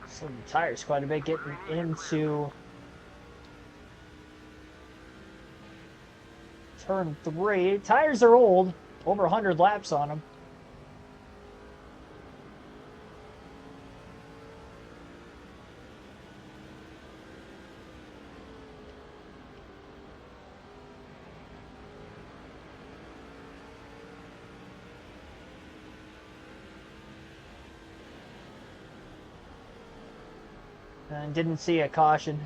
[SPEAKER 1] Some tires quite a bit getting into turn 3. Tires are old, over 100 laps on them. And didn't see a caution.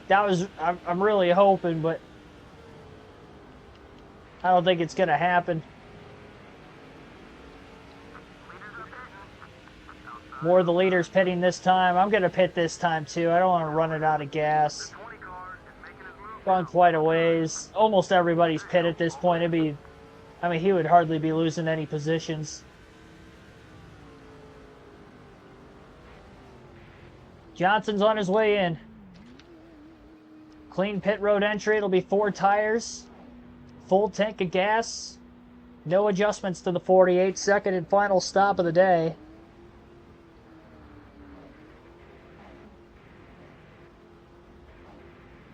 [SPEAKER 1] That was, I'm really hoping, but I don't think it's going to happen. More of the leaders pitting this time. I'm going to pit this time too. I don't want to run it out of gas. Gone quite a ways. Almost everybody's pit at this point. It'd be, I mean, he would hardly be losing any positions. Johnson's on his way in. Clean pit road entry. It'll be 4 tires. Full tank of gas. No adjustments to the 48. Second and final stop of the day.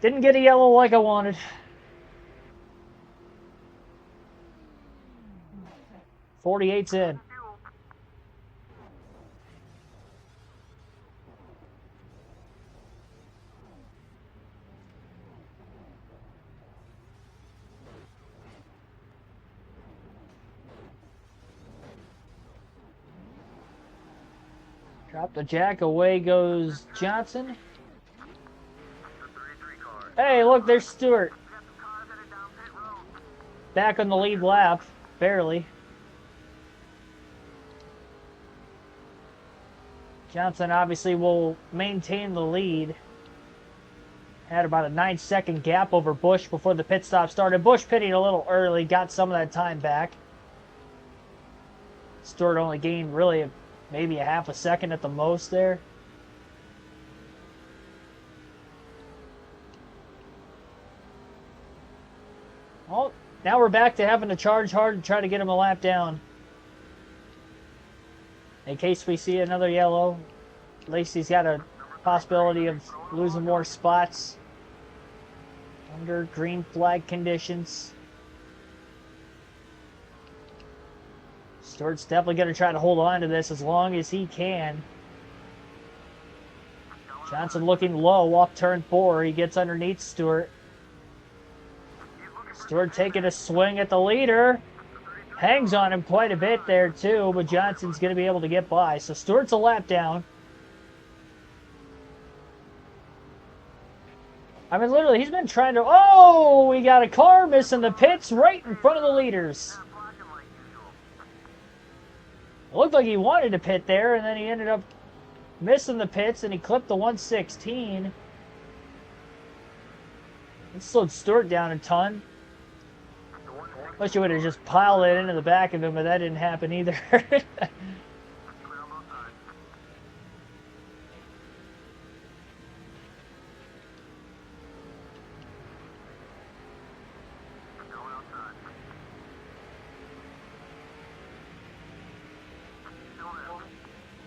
[SPEAKER 1] Didn't get a yellow like I wanted. .48's in. Drop the jack, away goes Johnson.
[SPEAKER 2] The 33 car.
[SPEAKER 1] Hey, look, there's Stewart.
[SPEAKER 2] We got some cars headed down pit road.
[SPEAKER 1] Back on the lead lap, barely. Johnson obviously will maintain the lead. Had about a 9-second gap over Busch before the pit stop started. Busch pitting a little early, got some of that time back. Stewart only gained really maybe a half a second at the most there. Oh, now we're back to having to charge hard to try to get him a lap down. In case we see another yellow, at least he's got a possibility of losing more spots under green flag conditions. Stewart's definitely going to try to hold on to this as long as he can. Johnson looking low off turn 4. He gets underneath Stewart. Stewart taking a swing at the leader. Hangs on him quite a bit there too, but Johnson's going to be able to get by. So Stewart's a lap down. I mean, literally, he's been trying to... Oh, we got a car missing the pits right in front of the leaders. It looked like he wanted to pit there, and then he ended up missing the pits, and he clipped the 116. It slowed Stewart down a ton. Wish you would have just piled it into the back of him, but that didn't happen either.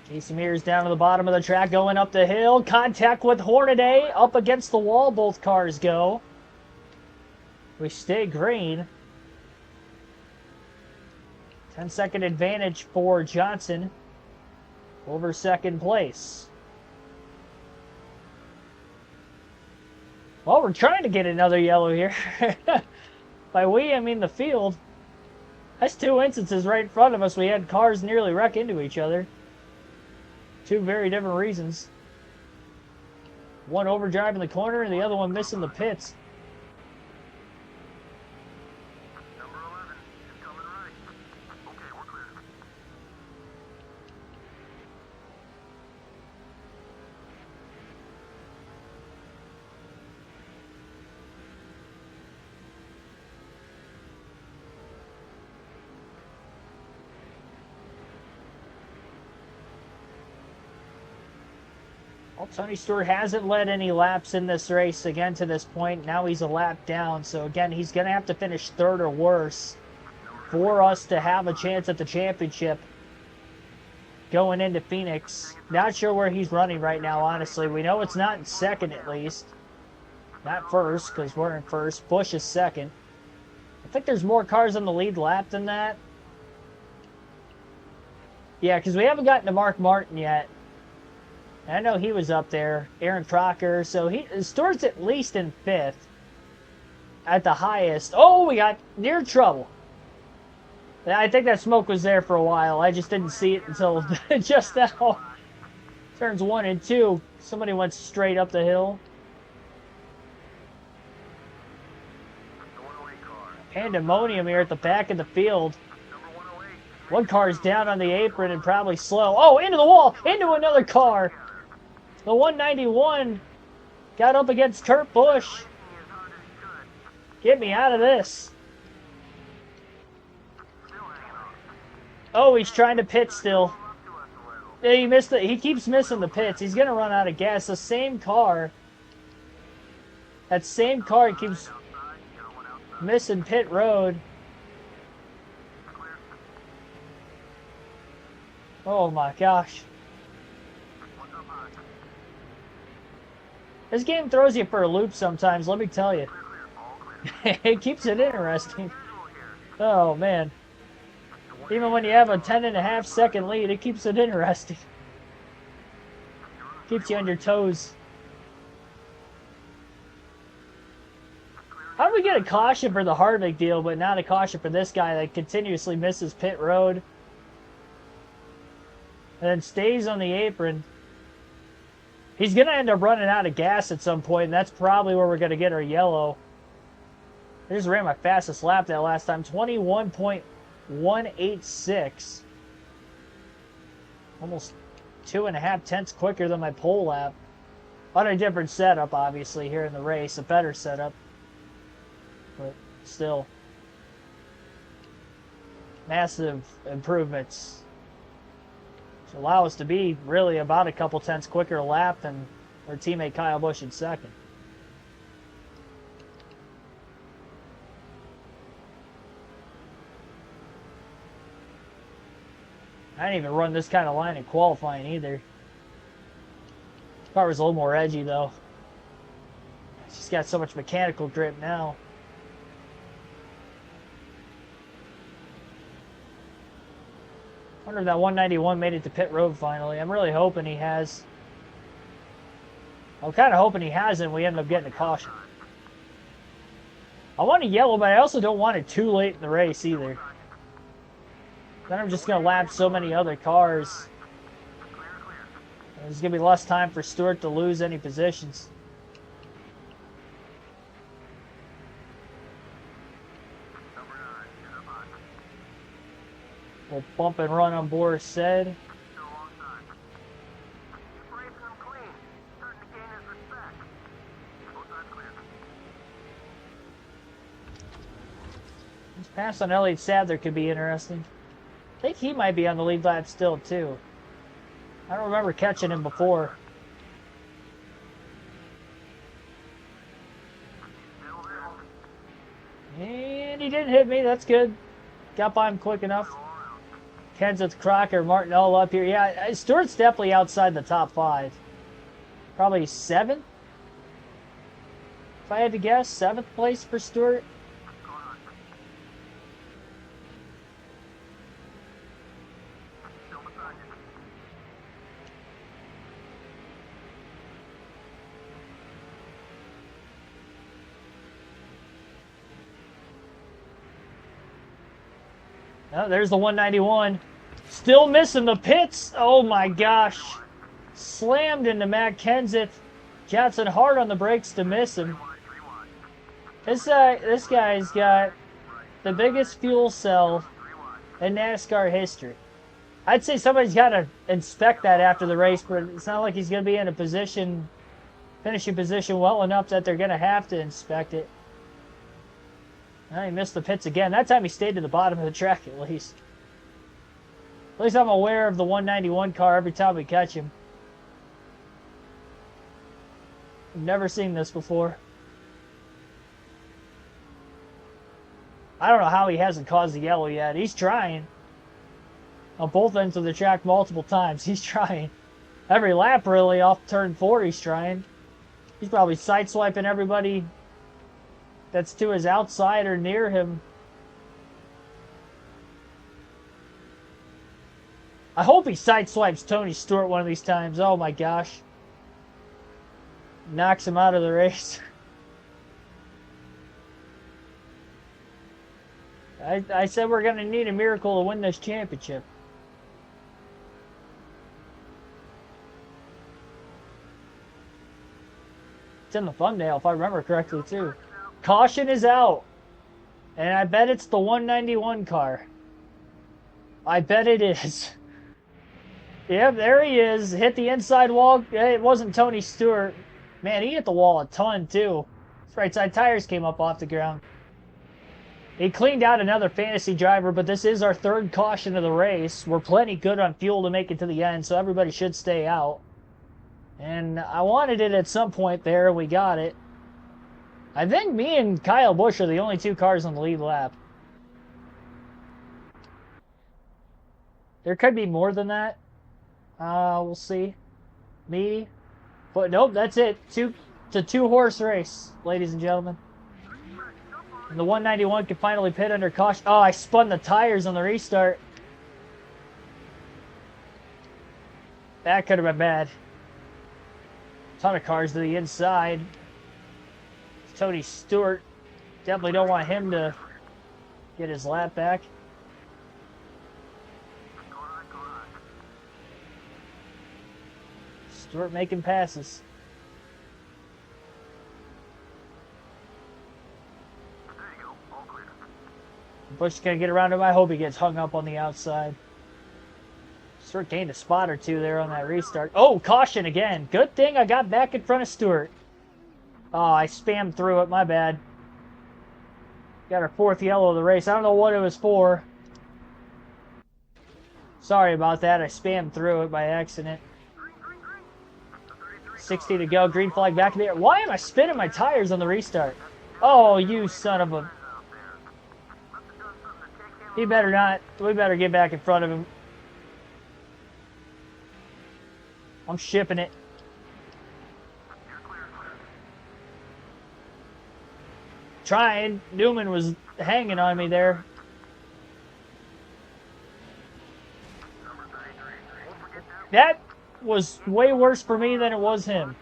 [SPEAKER 1] Casey Mears down to the bottom of the track, going up the hill. Contact with Hornaday. Up against the wall, both cars go. We stay green. 10-second advantage for Johnson over second place. Well, we're trying to get another yellow here. By we, I mean the field. That's 2 instances right in front of us. We had cars nearly wreck into each other. 2 very different reasons. One overdriving the corner and the other one missing the pits.
[SPEAKER 2] Number 11 is coming right. Okay, we're clear.
[SPEAKER 1] Well, Tony Stewart hasn't led any laps in this race again to this point. Now he's a lap down. So again, he's going to have to finish 3rd or worse for us to have a chance at the championship going into Phoenix. Not sure where he's running right now, honestly. We know it's not in 2nd at least. Not 1st, because we're in 1st. Busch is 2nd. I think there's more cars on the lead lap than that. Yeah, because we haven't gotten to Mark Martin yet. I know he was up there, Aaron Crocker, so Stewart's at least in 5th at the highest. Oh, we got near trouble. I think that smoke was there for a while. I just didn't see it until just now. Turns 1 and 2. Somebody went straight up the hill. Pandemonium here at the back of the field. One car's down on the apron and probably slow. Oh, into the wall, into another car. The 191 got up against Kurt Busch. Get me out of this. Oh, he's trying to pit still. Yeah, he missed it. He keeps missing the pits. He's going to run out of gas. The same car. That same car keeps missing pit road. Oh my gosh. This game throws you for a loop sometimes, let me tell you. It keeps it interesting. Oh man. Even when you have a 10.5-second lead, it keeps it interesting. Keeps you on your toes. How do we get a caution for the Harvick deal, but not a caution for this guy that continuously misses pit road? and then stays on the apron. He's going to end up running out of gas at some point, and that's probably where we're going to get our yellow. I just ran my fastest lap that last time, 21.186. Almost 2.5 tenths quicker than my pole lap. On a different setup, obviously, here in the race. A better setup. But still. Massive improvements. To allow us to be really about a couple tenths quicker lap than our teammate Kyle Busch in second. I didn't even run this kind of line in qualifying either. Car was a little more edgy though. She's got so much mechanical grip now. I wonder if that 191 made it to pit road finally. I'm really hoping he has. I'm kind of hoping he hasn't. We end up getting a caution. I want a yellow, but I also don't want it too late in the race either. Then I'm just going to lap so many other cars. There's going to be less time for Stewart to lose any positions. We'll bump and run on Boris said. This pass on Elliott Sadler could be interesting. I think he might be on the lead lap still too. I don't remember catching him before. And he didn't hit me, that's good. Got by him quick enough. Kenseth, Crocker, Martin all up here. Yeah, Stewart's definitely outside the top 5. Probably 7th? If I had to guess, 7th place for Stewart. Oh, there's the 191. Still missing the pits. Oh my gosh. Slammed into Matt Kenseth. Johnson hard on the brakes to miss him. This guy's got the biggest fuel cell in NASCAR history. I'd say somebody's got to inspect that after the race, but it's not like he's going to be in a position, finishing position well enough that they're going to have to inspect it. Now he missed the pits again. That time he stayed to the bottom of the track at least. At least I'm aware of the 191 car every time we catch him. I've never seen this before. I don't know how he hasn't caused the yellow yet. He's trying. On both ends of the track multiple times. He's trying. Every lap really off turn 4 he's trying. He's probably sideswiping everybody that's to his outside or near him. I hope he sideswipes Tony Stewart one of these times. Oh my gosh. Knocks him out of the race. I said we're going to need a miracle to win this championship. It's in the thumbnail if I remember correctly too. Caution is out. And I bet it's the 191 car. I bet it is. Yep, there he is. Hit the inside wall. It wasn't Tony Stewart. Man, he hit the wall a ton too. His right side tires came up off the ground. He cleaned out another fantasy driver, but this is our 3rd caution of the race. We're plenty good on fuel to make it to the end, so everybody should stay out. And I wanted it at some point there, and we got it. I think me and Kyle Busch are the only 2 cars on the lead lap. There could be more than that. We'll see. Me. But nope, that's it. It's a 2-horse race, ladies and gentlemen. And the 191 can finally pit under caution. Oh, I spun the tires on the restart. That could have been bad. Ton of cars to the inside. Tony Stewart. Definitely don't want him to get his lap back. Stewart making passes.
[SPEAKER 2] There you go. All clear.
[SPEAKER 1] Busch gonna get around him. I hope he gets hung up on the outside. Stewart gained a spot or two there on that restart. Oh, caution again. Good thing I got back in front of Stewart. Oh, I spammed through it. My bad. Got our 4th yellow of the race. I don't know what it was for. Sorry about that. I spammed through it by accident. 60 to go. Green flag back in the air. Why am I spinning my tires on the restart? Oh, you son of a... He better not. We better get back in front of him. I'm shipping it. Trying. Newman was hanging on me there. That was way worse for me than it was him.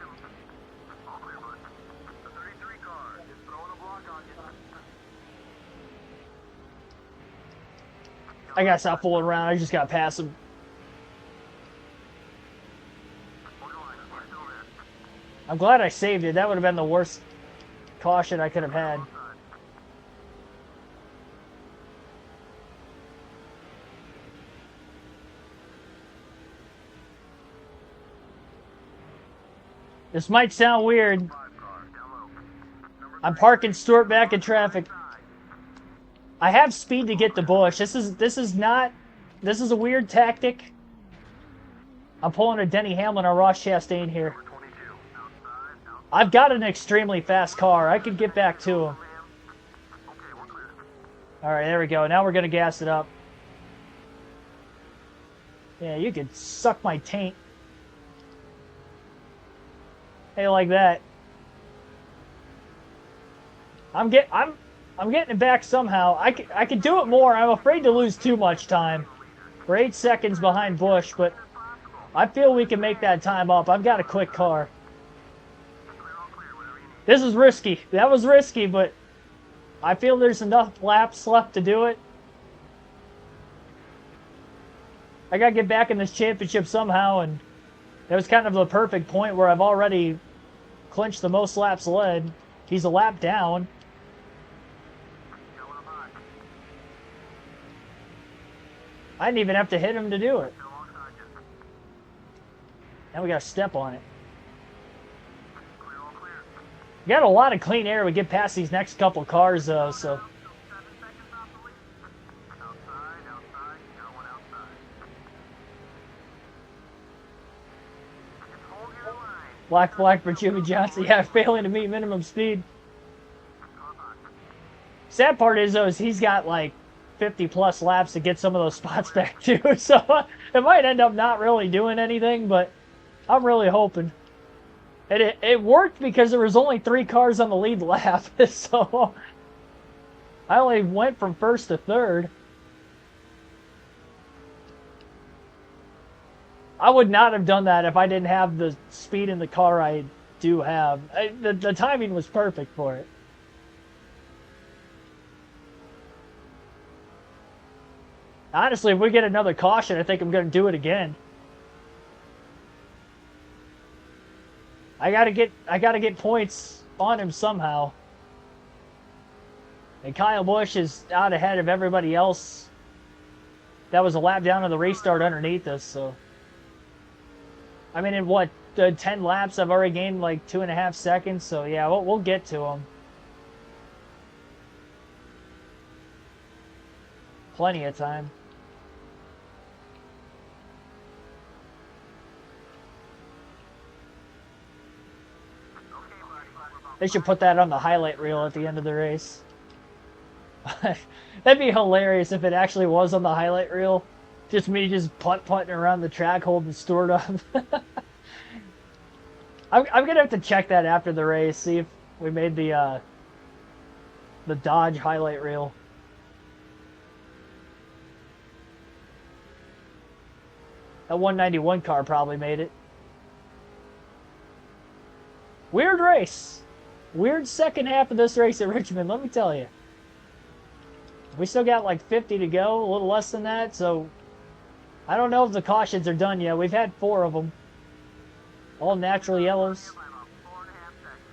[SPEAKER 1] I gotta stop fooling around. I just gotta pass him. I'm glad I saved it. That would have been the worst caution I could have had. This might sound weird. I'm parking Stewart back in traffic. I have speed to get to Busch. This is a weird tactic. I'm pulling a Denny Hamlin or Ross Chastain here. I've got an extremely fast car. I could get back to him. Alright, there we go. Now we're going to gas it up. Yeah, you could suck my taint. Hey, like that. I'm getting it back somehow. I could do it more. I'm afraid to lose too much time. We're 8 seconds behind Busch, but I feel we can make that time up. I've got a quick car. This is risky. That was risky, but I feel there's enough laps left to do it. I got to get back in this championship somehow, and that was kind of the perfect point where I've already clinched the most laps led. He's a lap down. I didn't even have to hit him to do it. Now we got to step on it. We got a lot of clean air. We get past these next couple cars, though, so... Black flag for Jimmy Johnson. Yeah, failing to meet minimum speed. Sad part is, though, is he's got, like, 50-plus laps to get some of those spots back, too. So it might end up not really doing anything, but I'm really hoping. And it worked because there was only 3 cars on the lead lap. So I only went from first to third. I would not have done that if I didn't have the speed in the car I do have. The timing was perfect for it. Honestly, if we get another caution, I think I'm going to do it again. I gotta get points on him somehow. And Kyle Busch is out ahead of everybody else. That was a lap down on the restart underneath us, so. I mean, in what, 10 laps, I've already gained like 2.5 seconds, so yeah, we'll get to him. Plenty of time. They should put that on the highlight reel at the end of the race. That'd be hilarious if it actually was on the highlight reel. Just me just putting around the track holding Stewart up. I'm going to have to check that after the race, see if we made the Dodge highlight reel. That 191 car probably made it. Weird race. Weird second half of this race at Richmond, let me tell you. We still got like 50 to go, a little less than that, so I don't know if the cautions are done yet. We've had 4 of them. All natural yellows.
[SPEAKER 2] By about 4.5 seconds.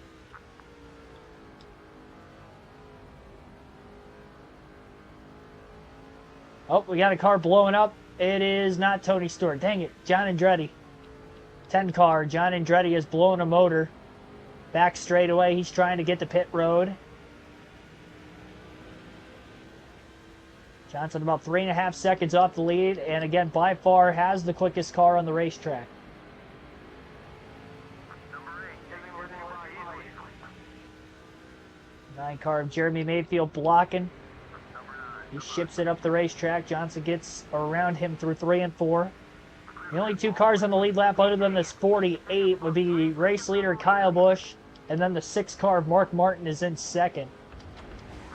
[SPEAKER 1] Oh, we got a car blowing up. It is not Tony Stewart. Dang it. John Andretti. 10 car. John Andretti is blowing a motor. Back straight away. He's trying to get to pit road. Johnson about 3.5 seconds off the lead. And again, by far has the quickest car on the racetrack.
[SPEAKER 2] Number 8, taking where they are easily.
[SPEAKER 1] 9 car of Jeremy Mayfield blocking.
[SPEAKER 2] Number 9.
[SPEAKER 1] He ships it up the racetrack. Johnson gets around him through 3 and 4. The only 2 cars on the lead lap other than this 48 would be race leader Kyle Busch, and then the 6 car of Mark Martin is in second.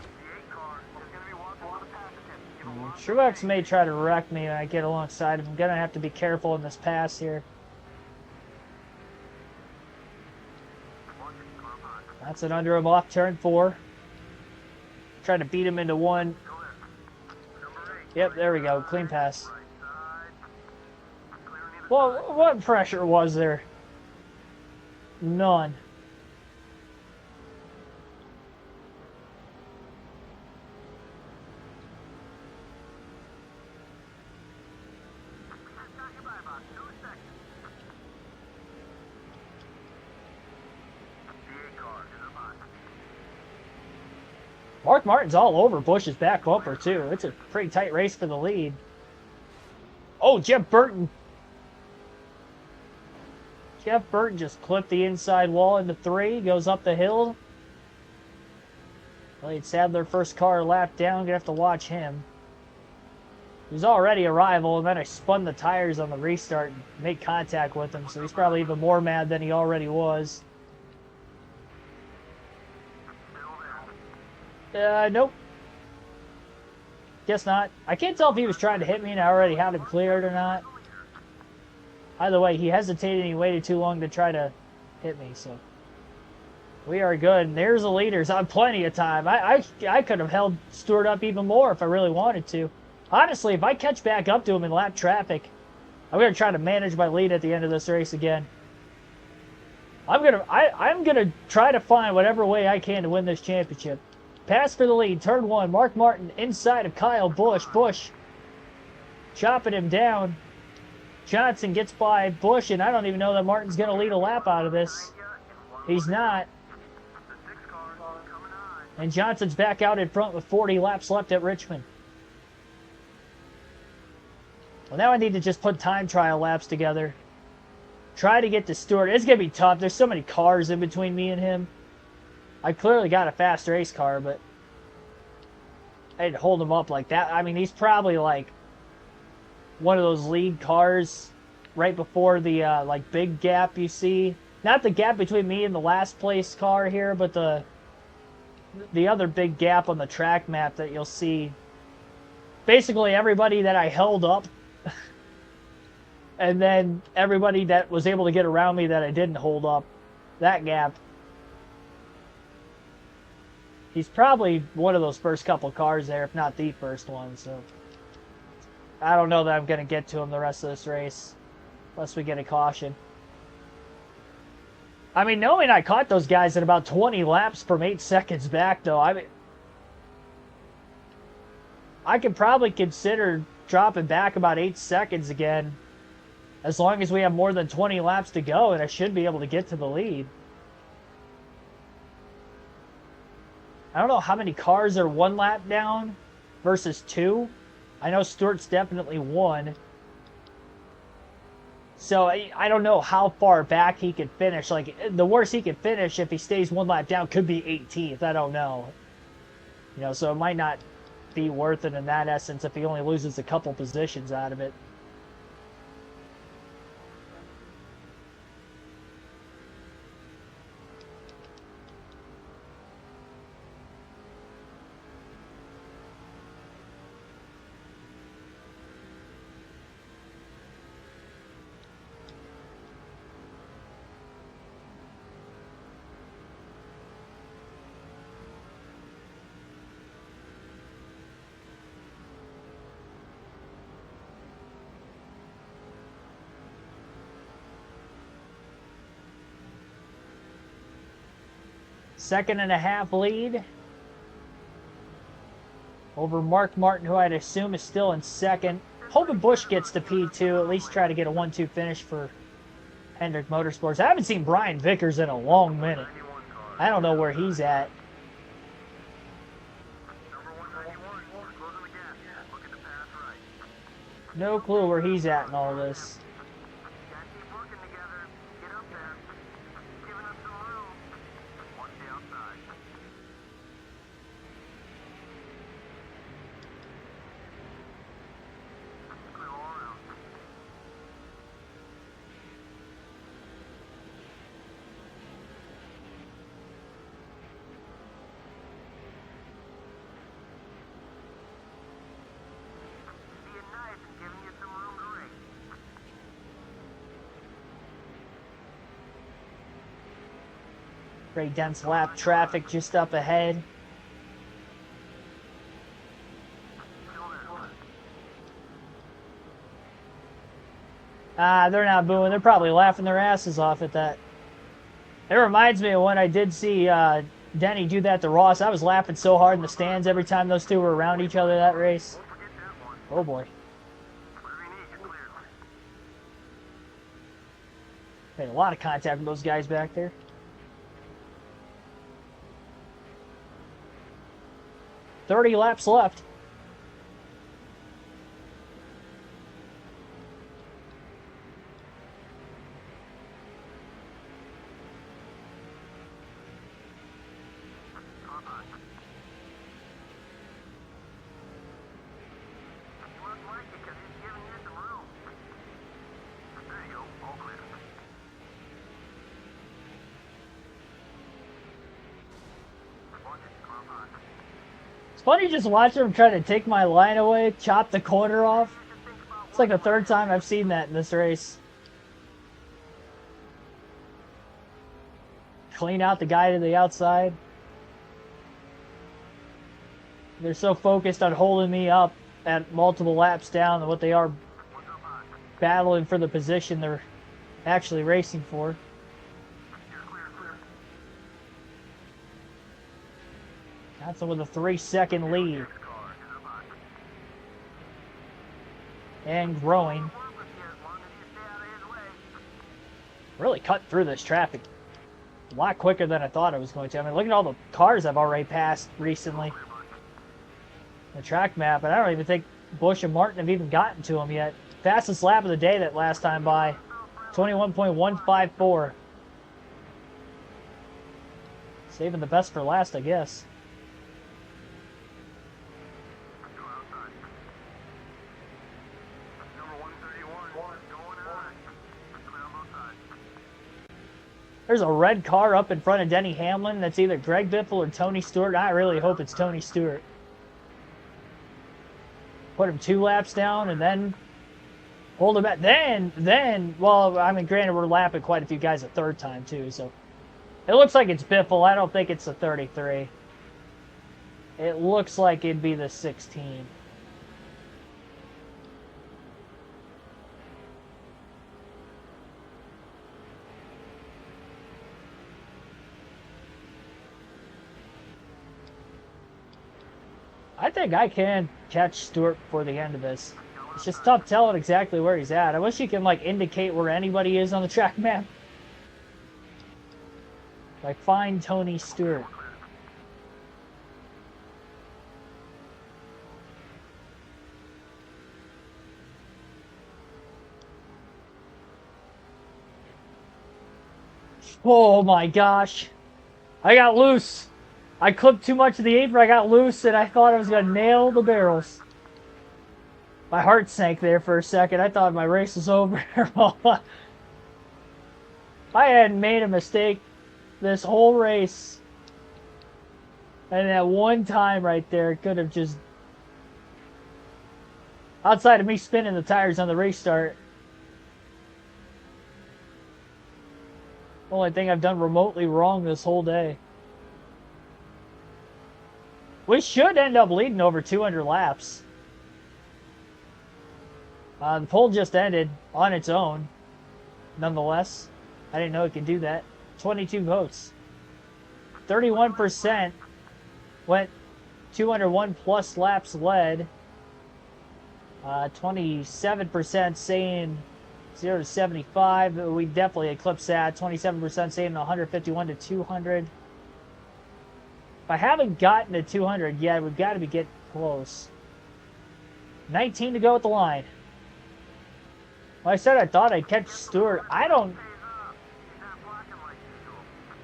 [SPEAKER 2] The 8 car is going to be walking a lot of passages.
[SPEAKER 1] Truex may try to wreck me when I get alongside him. I'm going to have to be careful in this pass here. That's an under him off turn 4. Trying to beat him into one. Yep, there we go. Clean pass. Well, what pressure was there? None. Mark Martin's all over Busch's back bumper, too. It's a pretty tight race for the lead. Oh, Jeff Burton. Jeff Burton just clipped the inside wall into 3. Goes up the hill. Elliott Sadler, first car lap down. Gonna have to watch him. He was already a rival, and then I spun the tires on the restart and made contact with him, so he's probably even more mad than he already was. Nope. Guess not. I can't tell if he was trying to hit me and I already had him cleared or not. Either way, he hesitated and he waited too long to try to hit me, so. We are good. And there's the leaders on plenty of time. I could have held Stewart up even more if I really wanted to. Honestly, if I catch back up to him in lap traffic, I'm going to try to manage my lead at the end of this race again. I'm gonna try to find whatever way I can to win this championship. Pass for the lead, turn 1. Mark Martin inside of Kyle Busch. Busch chopping him down. Johnson gets by Busch, and I don't even know that Martin's going to lead a lap out of this. He's not. And Johnson's back out in front with 40 laps left at Richmond. Well, now I need to just put time trial laps together. Try to get to Stewart. It's going to be tough. There's so many cars in between me and him. I clearly got a fast race car, but I didn't hold him up like that. I mean, he's probably like one of those lead cars right before the like big gap you see. Not the gap between me and the last place car here, but the other big gap on the track map that you'll see. Basically, everybody that I held up, and then everybody that was able to get around me that I didn't hold up, that gap. He's probably one of those first couple cars there, if not the first one, so I don't know that I'm going to get to him the rest of this race, unless we get a caution. I mean, knowing I caught those guys at about 20 laps from 8 seconds back, though, I mean, I could probably consider dropping back about 8 seconds again, as long as we have more than 20 laps to go, and I should be able to get to the lead. I don't know how many cars are 1 lap down versus 2. I know Stewart's definitely 1. So I don't know how far back he could finish. Like, the worst he could finish if he stays 1 lap down could be 18th. I don't know. You know, so it might not be worth it in that essence if he only loses a couple positions out of it. 2.5 lead over Mark Martin, who I'd assume is still in second. Hoping Busch gets to P2, at least try to get a 1-2 finish for Hendrick Motorsports. I haven't seen Brian Vickers in a long minute. I don't know where he's at. No clue where he's at in all this. Very dense lap traffic just up ahead. They're not booing. They're probably laughing their asses off at that. It reminds me of when I did see Denny do that to Ross. I was laughing so hard in the stands every time those two were around each other that race. Oh boy. Made a lot of contact with those guys back there. 30 laps left. It's funny just watching him try to take my line away, chop the corner off. It's like the third time I've seen that in this race. Clean out the guy to the outside. They're so focused on holding me up at multiple laps down than what they are battling for the position they're actually racing for. That's with a 3-second lead. And growing. Really cut through this traffic a lot quicker than I thought it was going to. I mean, look at all the cars I've already passed recently. The track map, and I don't even think Busch and Martin have even gotten to them yet. Fastest lap of the day that last time by. 21.154. Saving the best for last, I guess. There's a red car up in front of Denny Hamlin. That's either Greg Biffle or Tony Stewart. I really hope it's Tony Stewart. Put him 2 laps down and then hold him back. Then, well, I mean, granted, we're lapping quite a few guys a third time, too. So it looks like it's Biffle. I don't think it's the 33. It looks like it'd be the 16. I think I can catch Stewart before the end of this. It's just tough telling exactly where he's at. I wish you can, like, indicate where anybody is on the track map. Like, find Tony Stewart. Oh my gosh. I got loose. I clipped too much of the apron, I got loose, and I thought I was going to nail the barrels. My heart sank there for a second. I thought my race was over. If I hadn't made a mistake this whole race, and that one time right there, it could have just... Outside of me spinning the tires on the restart. Only thing I've done remotely wrong this whole day. We should end up leading over 200 laps. The poll just ended on its own. Nonetheless, I didn't know it could do that. 22 votes. 31% went 201 plus laps led. 27% saying 0 to 75. We definitely eclipsed that. 27% saying 151 to 200. If I haven't gotten to 200 yet, we've got to be getting close. 19 to go at the line. Well, I said I thought I'd catch Stewart. I don't...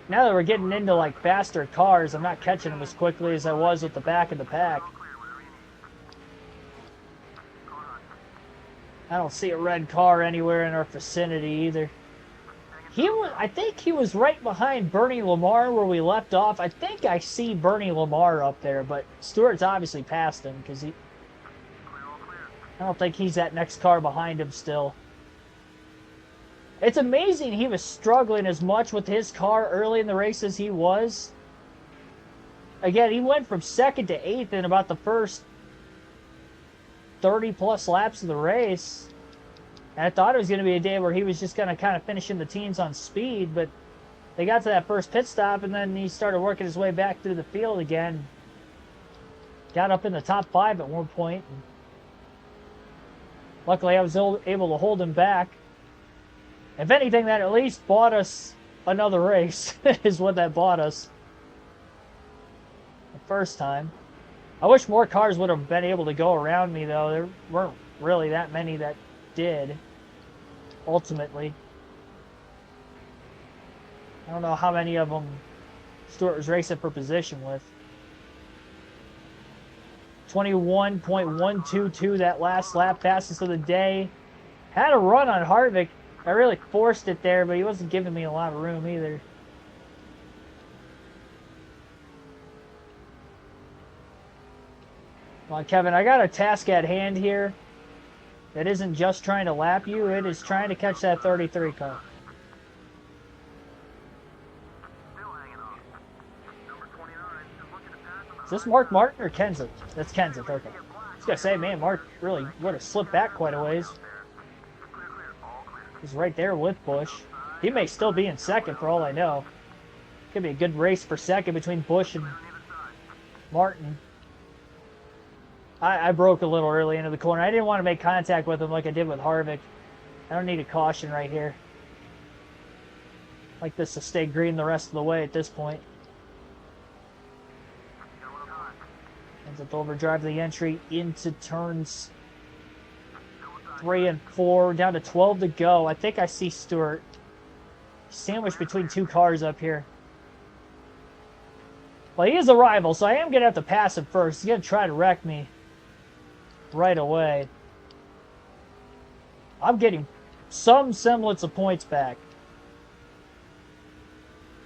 [SPEAKER 1] Now that we're getting into like faster cars, I'm not catching them as quickly as I was with the back of the pack. I don't see a red car anywhere in our vicinity either. I think he was right behind Bernie Lamar where we left off. I think I see Bernie Lamar up there, but Stewart's obviously passed him because I don't think he's that next car behind him still. It's amazing he was struggling as much with his car early in the race as he was. Again, he went from 2nd to 8th in about the first 30 plus laps of the race. And I thought it was going to be a day where he was just going to kind of finish in the teens on speed, but they got to that first pit stop and then he started working his way back through the field again. Got up in the top 5 at one point. Luckily, I was able to hold him back. If anything, that at least bought us another race, is what that bought us the first time. I wish more cars would have been able to go around me, though. There weren't really that many that did, ultimately. I don't know how many of them Stewart was racing for position with. 21.122 that last lap, fastest of the day. Had a run on Harvick. I really forced it there, but he wasn't giving me a lot of room either. Come on, Kevin, I got a task at hand here that isn't just trying to lap you, it is trying to catch that 33 car. Is this Mark Martin or Kenseth? That's Kenseth, okay. I was going to say, man, Mark really would have slipped back quite a ways. He's right there with Busch. He may still be in second for all I know. Could be a good race for second between Busch and Martin. I broke a little early into the corner. I didn't want to make contact with him like I did with Harvick. I don't need a caution right here. I'd like this to stay green the rest of the way at this point. Ends up overdrive the entry into turns 3 and 4, down to 12 to go. I think I see Stewart sandwiched between two cars up here. Well, he is a rival, so I am going to have to pass him first. He's going to try to wreck me right away. I'm getting some semblance of points back.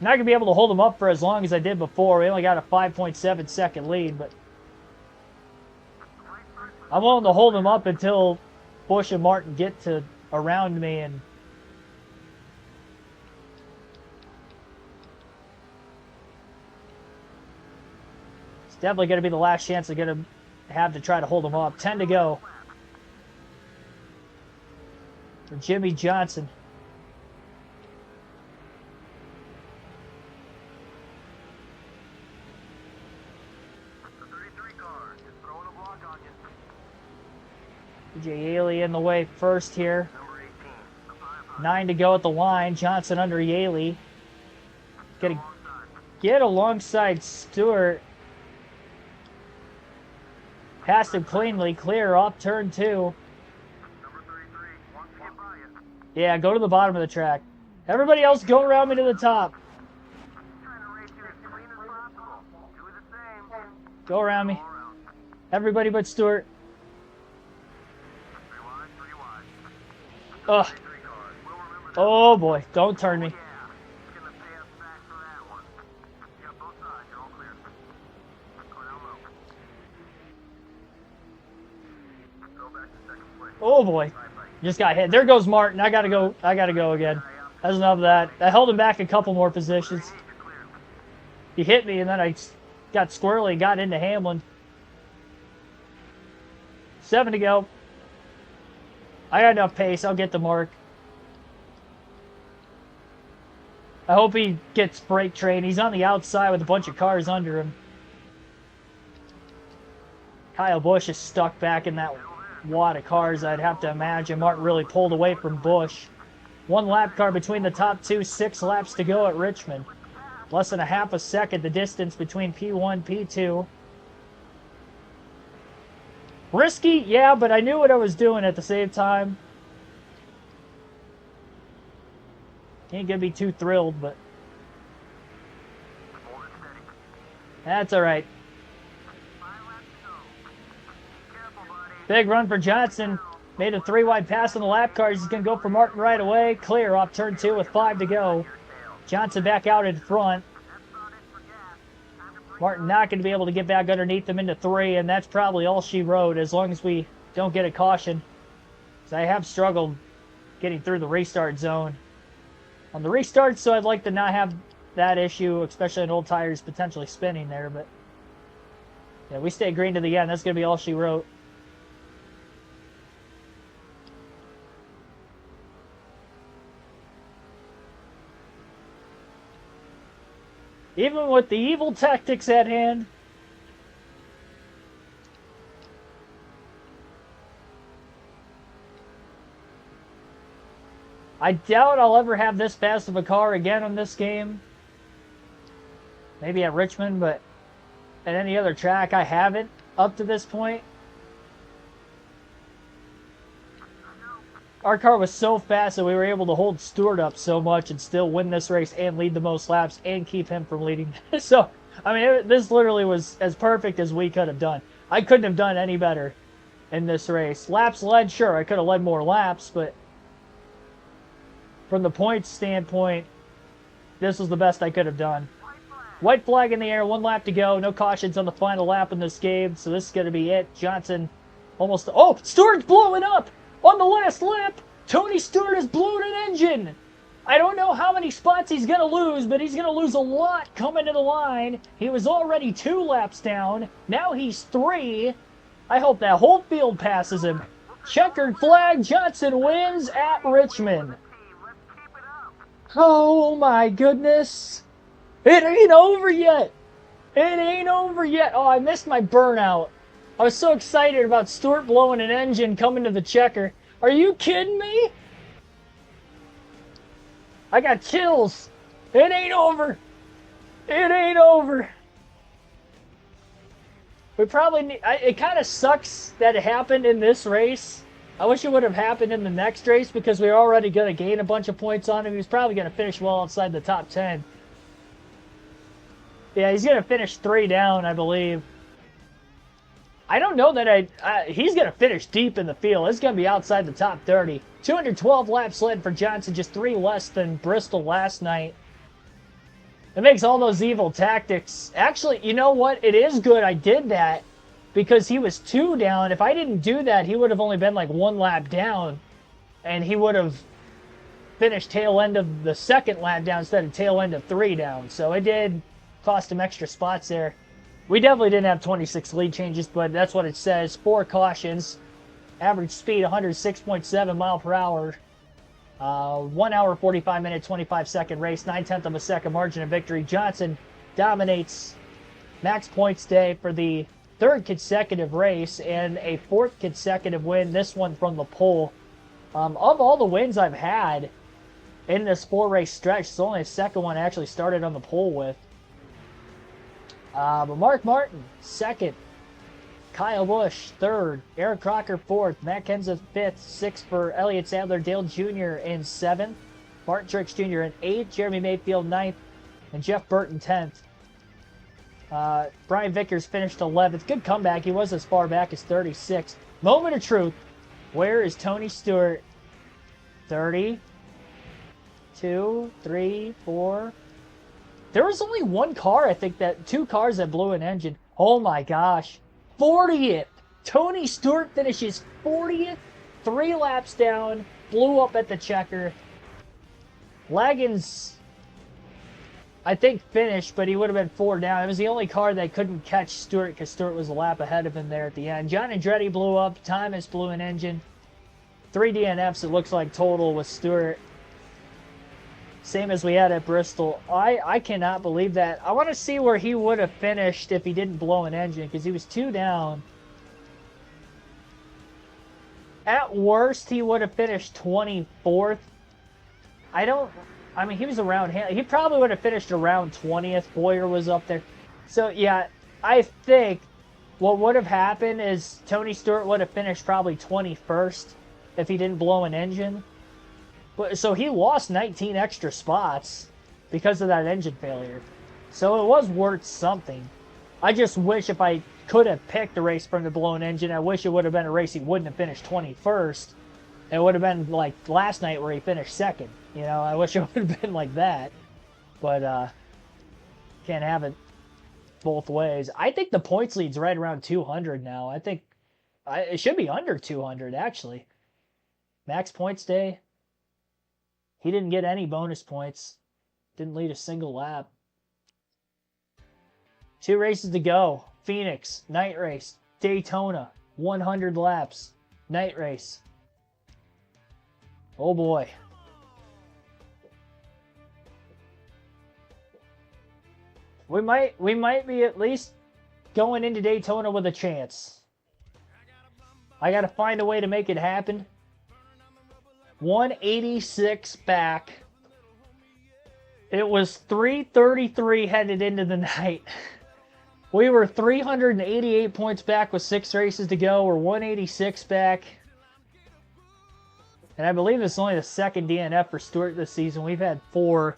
[SPEAKER 1] Not going to be able to hold him up for as long as I did before. We only got a 5.7 second lead, but I'm willing to hold him up until Busch and Martin get to around me, and it's definitely going to be the last chance I'm going to have to try to hold him up. 10 to go for Jimmy Johnson. Yaley in the way first here. 9 to go at the line. Johnson under Yaley. Gonna get alongside Stewart. Passed him cleanly. Clear off turn 2. Yeah, go to the bottom of the track. Everybody else go around me to the top. Go around me. Everybody but Stewart. Ugh. Oh boy, don't turn me. Oh boy, just got hit. There goes Martin. I gotta go again. That's enough of that. I held him back a couple more positions. He hit me and then I got squirrely and got into Hamlin. 7 to go. I got enough pace. I'll get the mark. I hope he gets freight train. He's on the outside with a bunch of cars under him. Kyle Busch is stuck back in that wad of cars, I'd have to imagine. Martin really pulled away from Busch. One lap car between the top two, 6 laps to go at Richmond. Less than a half a second, the distance between P1, P2. Risky, yeah, but I knew what I was doing at the same time. Ain't gonna be too thrilled, but that's all right. Big run for Johnson. Made a 3-wide pass on the lap cars. He's going to go for Martin right away. Clear off turn 2 with 5 to go. Johnson back out in front. Martin not going to be able to get back underneath them into 3, and that's probably all she wrote as long as we don't get a caution. So I have struggled getting through the restart zone. On the restart, so I'd like to not have that issue, especially on old tires potentially spinning there. But yeah, we stay green to the end. That's going to be all she wrote. Even with the evil tactics at hand. I doubt I'll ever have this fast of a car again on this game. Maybe at Richmond, but at any other track I haven't up to this point. Our car was so fast that we were able to hold Stewart up so much and still win this race and lead the most laps and keep him from leading. So, I mean, this literally was as perfect as we could have done. I couldn't have done any better in this race. Laps led, sure, I could have led more laps, but from the points standpoint, this was the best I could have done. White flag in the air, 1 lap to go. No cautions on the final lap in this game, so this is going to be it. Johnson almost... Oh, Stewart's blowing up! On the last lap, Tony Stewart has blown an engine. I don't know how many spots he's going to lose, but he's going to lose a lot coming to the line. He was already 2 laps down. Now he's 3. I hope that whole field passes him. Checkered flag, Johnson wins at Richmond. Oh my goodness. It ain't over yet. It ain't over yet. Oh, I missed my burnout. I was so excited about Stewart blowing an engine coming to the checker. Are you kidding me? I got chills. It ain't over. It ain't over. We probably need... It kind of sucks that it happened in this race. I wish it would have happened in the next race because we were already going to gain a bunch of points on him. He was probably going to finish well outside the top 10. Yeah, he's going to finish 3 down, I believe. I don't know that he's going to finish deep in the field. It's going to be outside the top 30. 212 laps led for Johnson, just 3 less than Bristol last night. It makes all those evil tactics. Actually, you know what? It is good I did that because he was 2 down. If I didn't do that, he would have only been like 1 lap down, and he would have finished tail end of the 2nd lap down instead of tail end of 3 down. So it did cost him extra spots there. We definitely didn't have 26 lead changes, but that's what it says. 4 cautions. Average speed 106.7 mile per hour. 1 hour, 45 minute, 25 second race. 9/10 of a second margin of victory. Johnson dominates max points day for the 3rd consecutive race and a 4th consecutive win. This one from the pole. Of all the wins I've had in this 4-race stretch, it's only the 2nd one I actually started on the pole with. But Mark Martin, 2nd. Kyle Busch, 3rd. Eric Crocker, 4th. Matt Kenseth, 5th. 6th for Elliott Sadler. Dale Jr. in 7th. Martin Truex Jr. in 8th. Jeremy Mayfield, 9th. And Jeff Burton, 10th. Brian Vickers finished 11th. Good comeback. He was as far back as 36th. Moment of truth. Where is Tony Stewart? 30. 2, 3, 4... There was only 1 car, I think, 2 cars that blew an engine. Oh my gosh. 40th. Tony Stewart finishes 40th. 3 laps down. Blew up at the checker. Laggins, I think, finished, but he would have been 4 down. It was the only car that couldn't catch Stewart because Stewart was a lap ahead of him there at the end. John Andretti blew up. Thomas blew an engine. 3 DNFs, it looks like, total with Stewart. same as we had at Bristol. I cannot believe that. I want to see where he would have finished if he didn't blow an engine, because he was 2 down. At worst, he would have finished 24th. I mean, he was around, he probably would have finished around 20th. Boyer was up there. So, yeah, I think what would have happened is Tony Stewart would have finished probably 21st if he didn't blow an engine. So he lost 19 extra spots because of that engine failure. So it was worth something. I just wish if I could have picked a race from the blown engine, I wish it would have been a race he wouldn't have finished 21st. It would have been like last night where he finished 2nd. You know, I wish it would have been like that. But can't have it both ways. I think the points lead's right around 200 now. I think it should be under 200, actually. Max points day. He didn't get any bonus points. Didn't lead a single lap. 2 races to go. Phoenix, night race. Daytona, 100 laps. Night race. Oh boy. We might be at least going into Daytona with a chance. I got to find a way to make it happen. 186 back. It was 333 headed into the night. We were 388 points back with 6 races to go. We're 186 back. And I believe it's only the 2nd DNF for Stewart this season. We've had 4.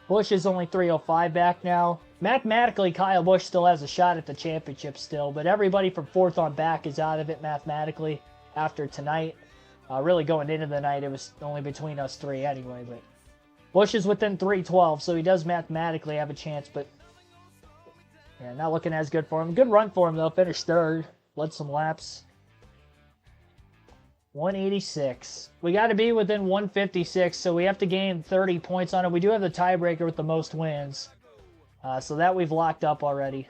[SPEAKER 1] Busch is only 305 back now. Mathematically, Kyle Busch still has a shot at the championship still, but everybody from 4th on back is out of it mathematically after tonight. Really going into the night, it was only between us 3 anyway, but Busch is within 312, so he does mathematically have a chance, but yeah, not looking as good for him. Good run for him, though. Finished 3rd. Led some laps. 186. We got to be within 156, so we have to gain 30 points on it. We do have the tiebreaker with the most wins, so that we've locked up already.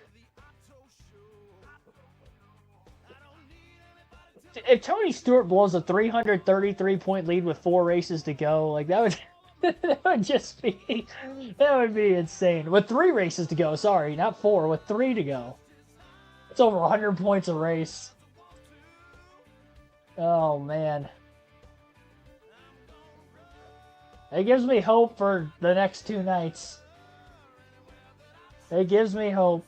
[SPEAKER 1] If Tony Stewart blows a 333-point lead with 4 races to go, like that would that would be insane. With 3 races to go, sorry, not 4, with 3 to go. It's over 100 points a race. Oh, man. It gives me hope for the next 2 nights. It gives me hope.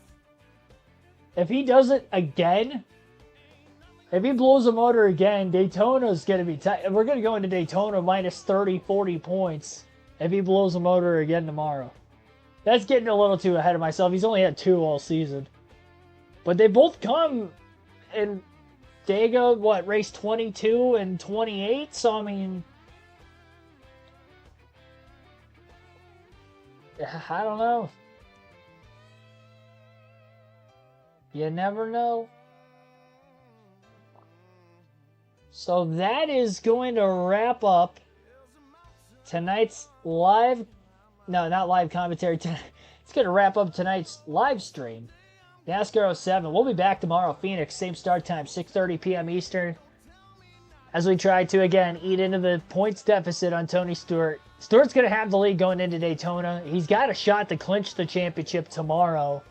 [SPEAKER 1] If he does it again, if he blows a motor again, Daytona's going to be tight. We're going to go into Daytona minus 30, 40 points if he blows a motor again tomorrow. That's getting a little too ahead of myself. He's only had 2 all season. But they both come in Dago, what, race 22 and 28? So, I mean, I don't know. You never know. So that is going to wrap up tonight's live, no, not live commentary. It's going to wrap up tonight's live stream. NASCAR 07. We'll be back tomorrow, Phoenix, same start time, 6:30 p.m. Eastern. As we try to, again, eat into the points deficit on Tony Stewart. Stewart's going to have the lead going into Daytona. He's got a shot to clinch the championship tomorrow.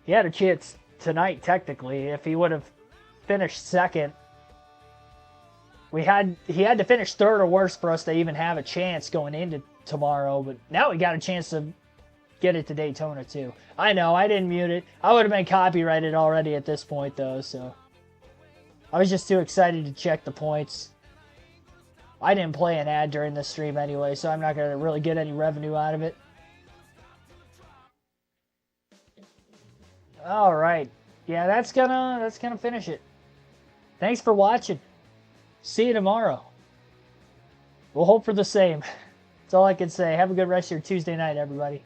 [SPEAKER 1] He had a chance tonight, technically, if he would have finished 2nd. He had to finish 3rd or worse for us to even have a chance going into tomorrow, but now we got a chance to get it to Daytona too. I know, I didn't mute it. I would have been copyrighted already at this point though, so I was just too excited to check the points. I didn't play an ad during this stream anyway, so I'm not going to really get any revenue out of it. All right. Yeah, that's gonna finish it. Thanks for watching. See you tomorrow. We'll hope for the same. That's all I can say. Have a good rest of your Tuesday night, everybody.